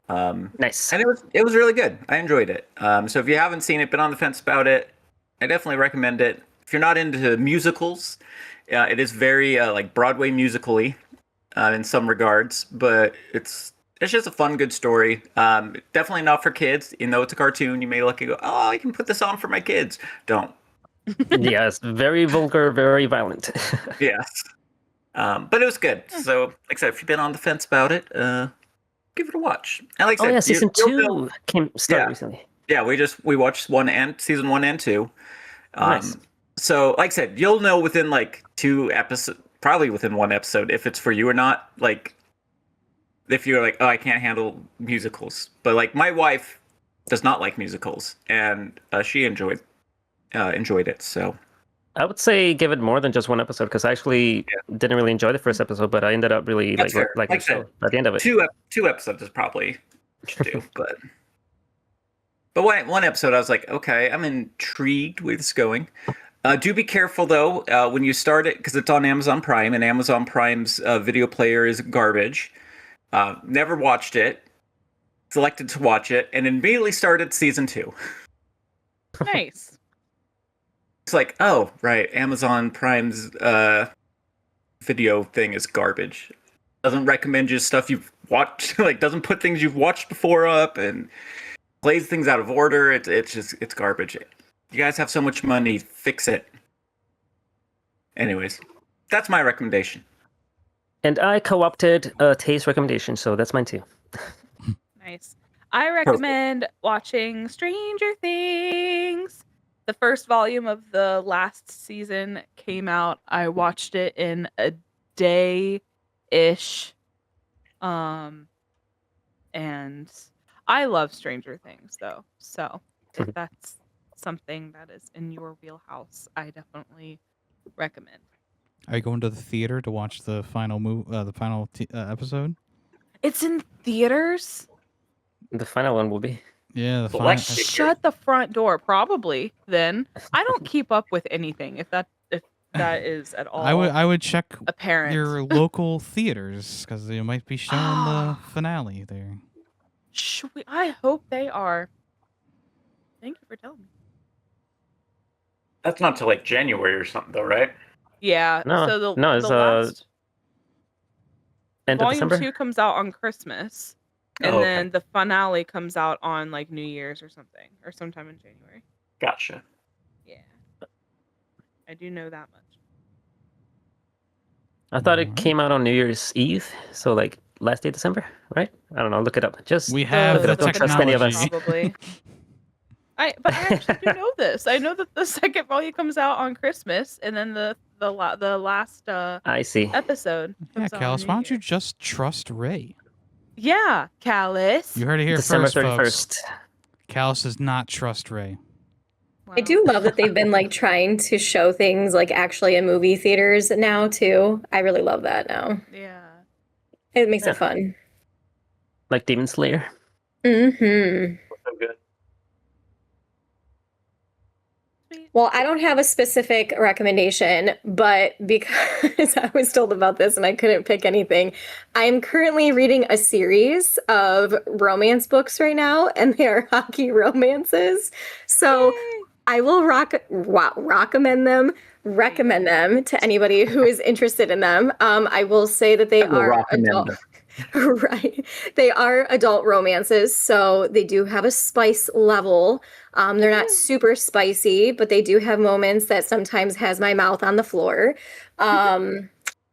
S2: Nice.
S3: And it was really good. I enjoyed it. So if you haven't seen it, been on the fence about it, I definitely recommend it. If you're not into musicals, it is very like Broadway musically in some regards, but it's just a fun, good story. Definitely not for kids. Even though it's a cartoon, you may look and go, "Oh, I can put this on for my kids." Don't.
S2: Yes, very vulgar, very violent.
S3: Yes. But it was good. So, like I said, if you've been on the fence about it, give it a watch. And like I
S2: Oh
S3: said,
S2: yeah, season
S3: you'll
S2: 2 started
S3: Yeah.
S2: recently.
S3: Yeah, we watched season 1 and 2.
S2: Nice.
S3: So, like I said, you'll know within like 2 episodes, probably within 1 episode, if it's for you or not. Like, if you're like, oh, I can't handle musicals, but like my wife does not like musicals, and she enjoyed it. So,
S2: I would say give it more than just 1 episode because I actually didn't really enjoy the first episode, but I ended up really
S3: That's fair.
S2: like
S3: Like
S2: the
S3: I said,
S2: show at the end of it.
S3: two episodes is probably should do, but one episode I was like, okay, I'm intrigued where this is going. Do be careful though when you start it because it's on Amazon Prime, and Amazon Prime's video player is garbage. Never watched it, selected to watch it, and immediately started season 2.
S4: Nice.
S3: It's like, oh right, Amazon Prime's video thing is garbage. Doesn't recommend you stuff you've watched, like doesn't put things you've watched before up, and plays things out of order. It's garbage. You guys have so much money, fix it. Anyways, that's my recommendation.
S2: And I co-opted Tay's recommendation, so that's mine too.
S4: Nice. I recommend watching Stranger Things. The first volume of the last season came out. I watched it in a day-ish. And I love Stranger Things though. So if that's something that is in your wheelhouse, I definitely recommend.
S1: Are you going to the theater to watch the final episode?
S4: It's in theaters.
S2: The final one will be.
S1: Yeah, the
S3: But
S1: final.
S3: let's see.
S4: Shut the front door. Probably. Then I don't keep up with anything. If that is at all
S1: I would check
S4: apparent.
S1: your local theaters because they might be showing the finale there.
S4: I hope they are. Thank you for telling me.
S3: That's not till like January or something, though, right?
S4: Yeah.
S2: No,
S4: So
S2: no, it's
S4: the last
S2: end of
S4: volume
S2: December.
S4: 2 comes out on Christmas, and
S3: Oh, okay.
S4: then the finale comes out on like New Year's or something, or sometime in January.
S3: Gotcha.
S4: Yeah. I do know that much.
S2: I thought it
S1: Alright.
S2: came out on New Year's Eve, so like last day of December, right? I don't know. Look it up. Just
S1: We have
S2: look it
S1: the
S2: up. Don't trust any of us.
S1: technology.
S4: Probably. But I actually do know this. I know that the second volume comes out on Christmas, and then the last
S2: I see.
S4: episode
S1: Yeah,
S4: comes out on
S1: Callus,
S4: New
S1: why don't you
S4: Year's.
S1: just trust Ray?
S4: Yeah, Callus.
S1: You heard it here
S2: December
S1: first, folks.
S2: 31st.
S1: Callus does not trust Ray.
S4: Wow.
S5: I do love that they've been like trying to show things like actually in movie theaters now too. I really love that now.
S4: Yeah.
S5: It makes
S2: Yeah.
S5: it fun.
S2: Like Demon Slayer.
S5: Mm-hmm.
S3: So good.
S4: Sweet.
S5: Well, I don't have a specific recommendation, but because I was told about this and I couldn't pick anything, I'm currently reading a series of romance books right now, and they are hockey romances. So
S4: Yay.
S5: I will recommend them to anybody who is interested in them. I will say that they
S3: I will
S5: are
S3: recommend
S5: adult.
S3: them.
S5: Right. They are adult romances, so they do have a spice level. They're not super spicy, but they do have moments that sometimes has my mouth on the floor.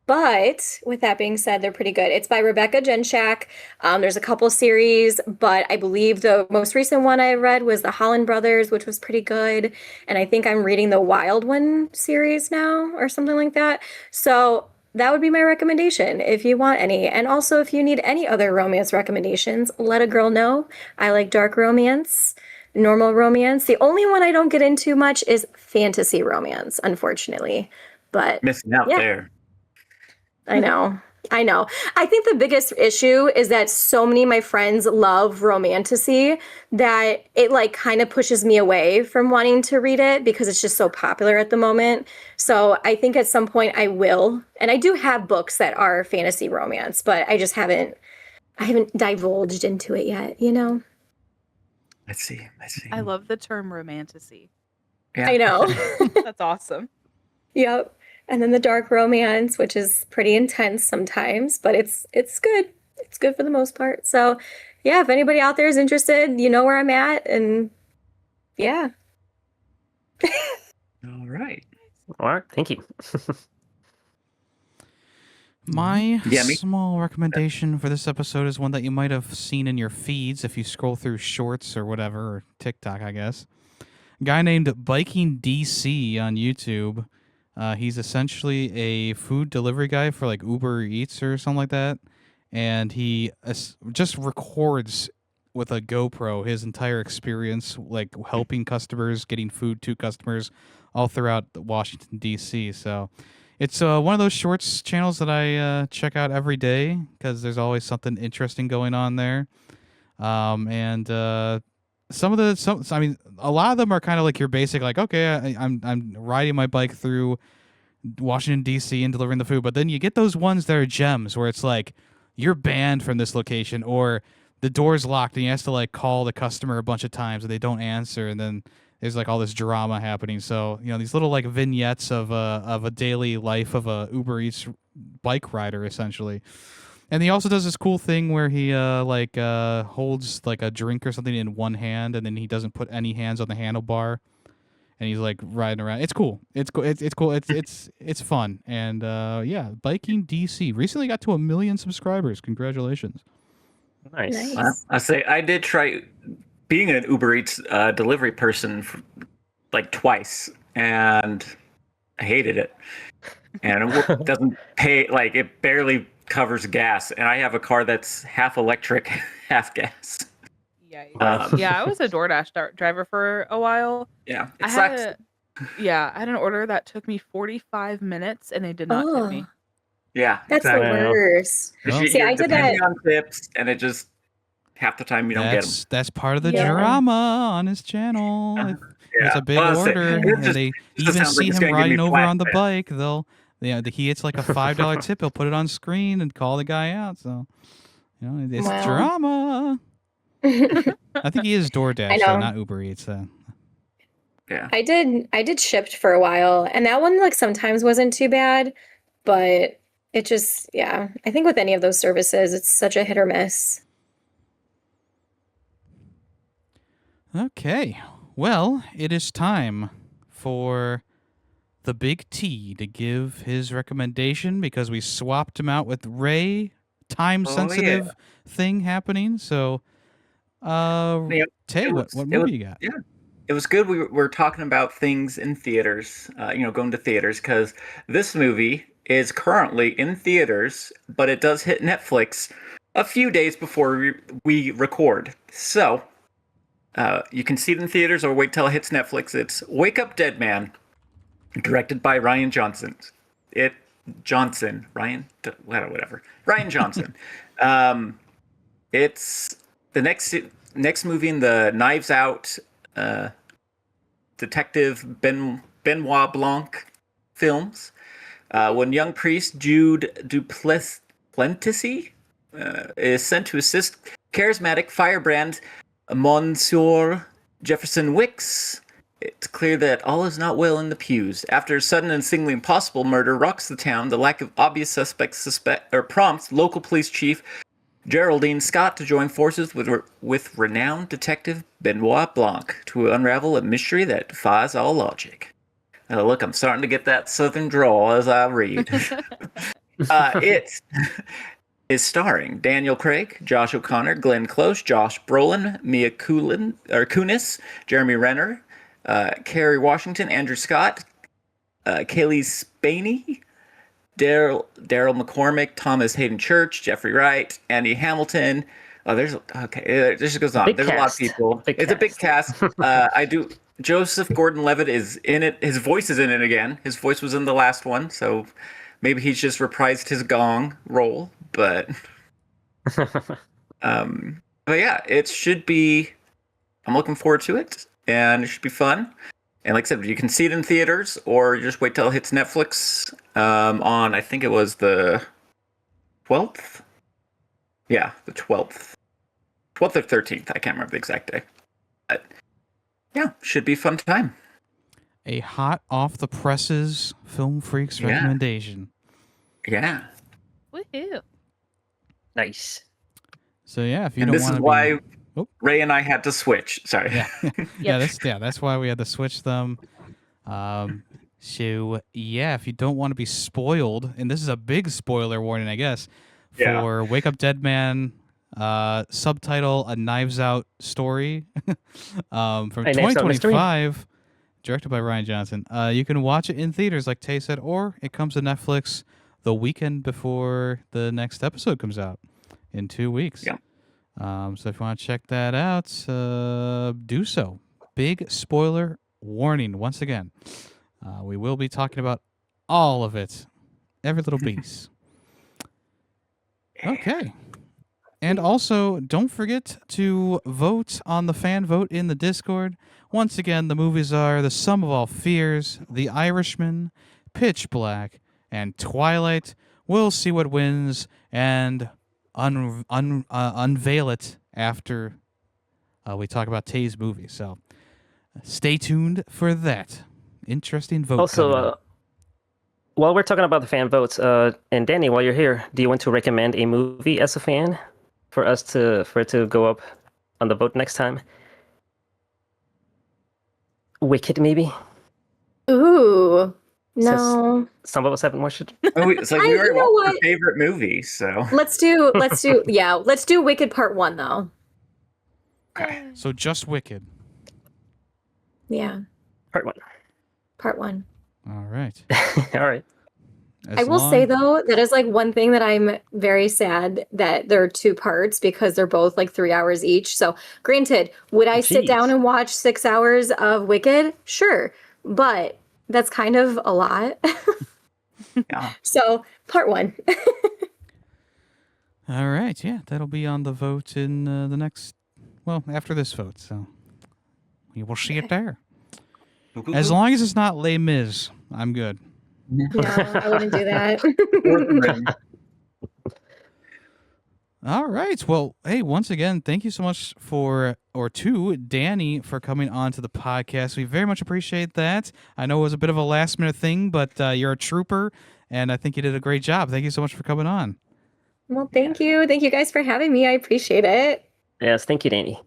S5: But with that being said, they're pretty good. It's by Rebecca Genshak. There's a couple series, but I believe the most recent one I read was the Holland Brothers, which was pretty good. And I think I'm reading the Wild One series now or something like that. So that would be my recommendation if you want any. And also, if you need any other romance recommendations, let a girl know. I like dark romance, normal romance. The only one I don't get into much is fantasy romance, unfortunately. But
S3: Missing out
S5: Yeah.
S3: there.
S5: I know. I think the biggest issue is that so many of my friends love romantasy that it like kind of pushes me away from wanting to read it because it's just so popular at the moment. So I think at some point I will. And I do have books that are fantasy romance, but I haven't divulged into it yet, you know?
S3: I see.
S4: I love the term romantasy.
S3: Yeah.
S5: I know.
S4: That's awesome.
S5: Yep. And then the dark romance, which is pretty intense sometimes, but it's good. It's good for the most part. So, yeah, if anybody out there is interested, you know where I'm at, and yeah.
S3: All right.
S2: All right. Thank you.
S1: My
S3: Yemmy?
S1: small recommendation for this episode is one that you might have seen in your feeds if you scroll through shorts or whatever, or TikTok, I guess. A guy named Biking DC on YouTube. He's essentially a food delivery guy for like Uber Eats or something like that. And he just records with a GoPro his entire experience, like helping customers, getting food to customers all throughout Washington, D.C. So it's one of those shorts channels that I check out every day because there's always something interesting going on there. A lot of them are kind of like your basic, like, okay, I'm riding my bike through Washington, D.C. and delivering the food. But then you get those ones that are gems where it's like, you're banned from this location, or the door's locked and you have to like call the customer a bunch of times and they don't answer. And then there's like all this drama happening. So, these little like vignettes of a daily life of a Uber Eats bike rider, essentially. And he also does this cool thing where he holds like a drink or something in one hand, and then he doesn't put any hands on the handlebar, and he's like riding around. It's cool. It's cool. It's cool. It's fun. And Biking DC recently got to 1 million subscribers. Congratulations.
S2: Nice.
S5: Nice.
S3: I say I did try being an Uber Eats delivery person like twice, and I hated it. And it doesn't pay, like it barely covers gas, and I have a car that's half electric, half gas.
S4: Yikes. Yeah, I was a DoorDash driver for a while.
S3: Yeah, it
S4: I
S3: sucks.
S4: had an order that took me 45 minutes and they did not tip me.
S3: Yeah,
S5: That's
S3: exactly.
S5: the worst.
S1: Well,
S5: See, I did
S3: depending
S5: that.
S3: on tips, and it just half the time you don't get them.
S1: That's part of the
S5: Yeah.
S1: drama on his channel. If it's a big order, and they even
S3: sounds like
S1: see
S3: it's
S1: him
S3: gonna give me
S1: riding over on the
S3: flashbacks.
S1: bike, he gets like a $5 tip. He'll put it on screen and call the guy out. So, it's
S5: Wow.
S1: drama. I think he is DoorDash,
S5: I
S1: so
S5: know.
S1: not Uber Eats.
S3: Yeah.
S5: I did Shipped for a while, and that one like sometimes wasn't too bad, but it just I think with any of those services, it's such a hit or miss.
S1: Okay. Well, it is time for the Big T to give his recommendation because we swapped him out with Ray. Time sensitive thing happening. So,
S3: Yeah,
S1: Tay, what
S3: it
S1: movie
S3: was-
S1: you got?
S3: Yeah, it was good. We were talking about things in theaters, going to theaters, because this movie is currently in theaters, but it does hit Netflix a few days before we record. So, you can see it in theaters or wait till it hits Netflix. It's Wake Up Dead Man, directed by Ryan Johnson. Ryan Johnson. It's the next movie in the Knives Out detective Benoit Blanc films. When young priest Jude Duplessis is sent to assist charismatic firebrand Monsieur Jefferson Wicks, it's clear that all is not well in the pews. After a sudden and seemingly impossible murder rocks the town, the lack of obvious suspects prompts local police chief Geraldine Scott to join forces with renowned detective Benoit Blanc to unravel a mystery that defies all logic. Look, I'm starting to get that southern drawl as I read. It is starring Daniel Craig, Josh O'Connor, Glenn Close, Josh Brolin, Mia Kunis, Jeremy Renner, Kerry Washington, Andrew Scott, Kaylee Spaney, Daryl McCormick, Thomas Hayden Church, Jeffrey Wright, Andy Hamilton. Oh, it just goes on. There's a lot of people. It's a big cast. Joseph Gordon-Levitt is in it. His voice is in it again. His voice was in the last one, so maybe he's just reprised his gong role. But yeah, it should be. I'm looking forward to it, and it should be fun. And like I said, you can see it in theaters, or just wait till it hits Netflix on, I think it was the 12th? Yeah, the 12th. 12th or 13th. I can't remember the exact day. But yeah, should be a fun time.
S1: A hot off the presses Film Freaks recommendation.
S3: Yeah.
S4: Woohoo.
S2: Nice.
S1: So yeah, if you
S3: And
S1: don't
S3: this
S1: want
S3: is
S1: to
S3: why
S1: Oh.
S3: Ray and I had to switch. Sorry.
S1: Yeah. That's why we had to switch them. So yeah, if you don't want to be spoiled, and this is a big spoiler warning, I guess, for Wake Up Dead Man, subtitle A Knives Out Story, from 2025, directed by Ryan Johnson. You can watch it in theaters, like Tay said, or it comes to Netflix the weekend before the next episode comes out in 2 weeks.
S3: Yeah.
S1: So if you want to check that out, do so. Big spoiler warning once again. We will be talking about all of it, every little piece. Okay. And also, don't forget to vote on the fan vote in the Discord. Once again, the movies are The Sum of All Fears, The Irishman, Pitch Black, and Twilight. We'll see what wins and unveil it after we talk about Tay's movie. So stay tuned for that. Interesting vote.
S2: Also, while we're talking about the fan votes, and Danny, while you're here, do you want to recommend a movie as a fan for it to go up on the vote next time? Wicked, maybe?
S5: Ooh, no.
S2: Some of us haven't watched it.
S3: It's like we already watched our favorite movie, so
S5: Let's do Wicked Part 1 though.
S3: okay.
S1: So just Wicked.
S5: Yeah,
S2: Part 1.
S5: Part 1.
S1: All right.
S2: All right.
S5: I will say though, that is like one thing that I'm very sad that there are 2 parts because they're both like 3 hours each. So granted, would I sit down and watch 6 hours of Wicked? Sure. But that's kind of a lot.
S3: Yeah.
S5: So part 1.
S1: All right. Yeah, that'll be on the vote in the next, after this vote. So we will see it there. As long as it's not Les Mis, I'm good.
S5: No, I wouldn't do that.
S1: All right. Well, hey, once again, thank you so much to Danny for coming on to the podcast. We very much appreciate that. I know it was a bit of a last minute thing, but you're a trooper, and I think you did a great job. Thank you so much for coming on.
S5: Well, thank you. Thank you guys for having me. I appreciate it.
S2: Yes, thank you, Danny.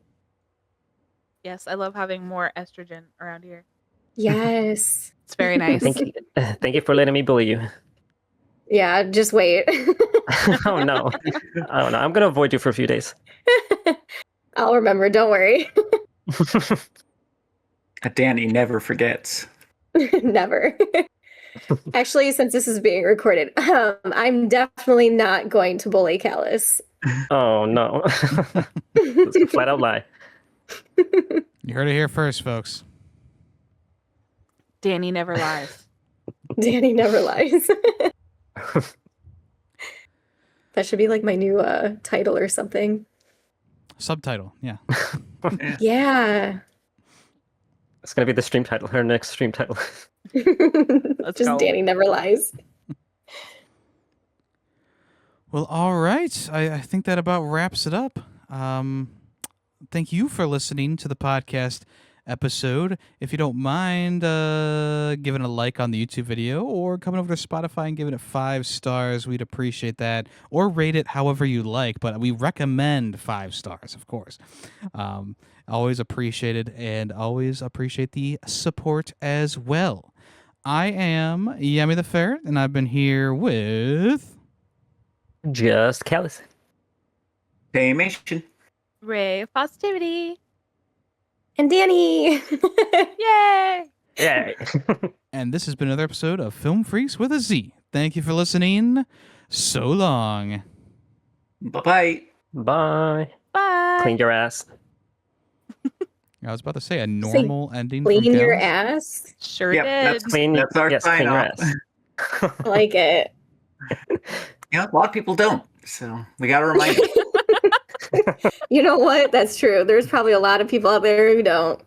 S4: Yes, I love having more estrogen around here.
S5: Yes.
S4: It's very nice.
S2: Thank you for letting me bully you.
S5: Yeah, just wait.
S2: Oh no. Oh no. I'm gonna avoid you for a few days.
S5: I'll remember. Don't worry.
S3: Danny never forgets.
S5: Never. Actually, since this is being recorded, I'm definitely not going to bully Callus.
S2: Oh no. It's a flat out lie.
S1: You heard it here first, folks.
S4: Danny never lies.
S5: Danny never lies. That should be like my new title or something.
S1: Subtitle, yeah.
S5: Yeah.
S2: It's gonna be the stream title, her next stream title.
S4: Let's
S5: Just
S4: go.
S5: Danny never lies.
S1: Well, all right. I think that about wraps it up. Thank you for listening to the podcast episode. If you don't mind giving a like on the YouTube video or coming over to Spotify and giving it 5 stars, we'd appreciate that. Or rate it however you like, but we recommend 5 stars, of course. Always appreciated, and always appreciate the support as well. I am Yemmy the Ferret, and I've been here with...
S2: Just Callus.
S3: Paymation.
S4: Ray of positivity.
S5: And Danny.
S4: Yay!
S2: Yeah.
S1: And this has been another episode of Film Freaks with a Z. Thank you for listening. So long.
S3: Bye-bye.
S2: Bye.
S4: Bye.
S2: Clean your ass.
S1: I was about to say a normal ending.
S5: Clean
S1: from
S5: your
S1: Dallas.
S5: ass.
S4: Sure
S3: Yep,
S4: did.
S3: that's-
S2: Clean,
S3: That's our
S2: yes, clean
S3: sign
S2: your
S3: off.
S2: ass.
S5: I like it.
S3: A lot of people don't, so we got to remind them.
S5: You know what? That's true. There's probably a lot of people out there who don't.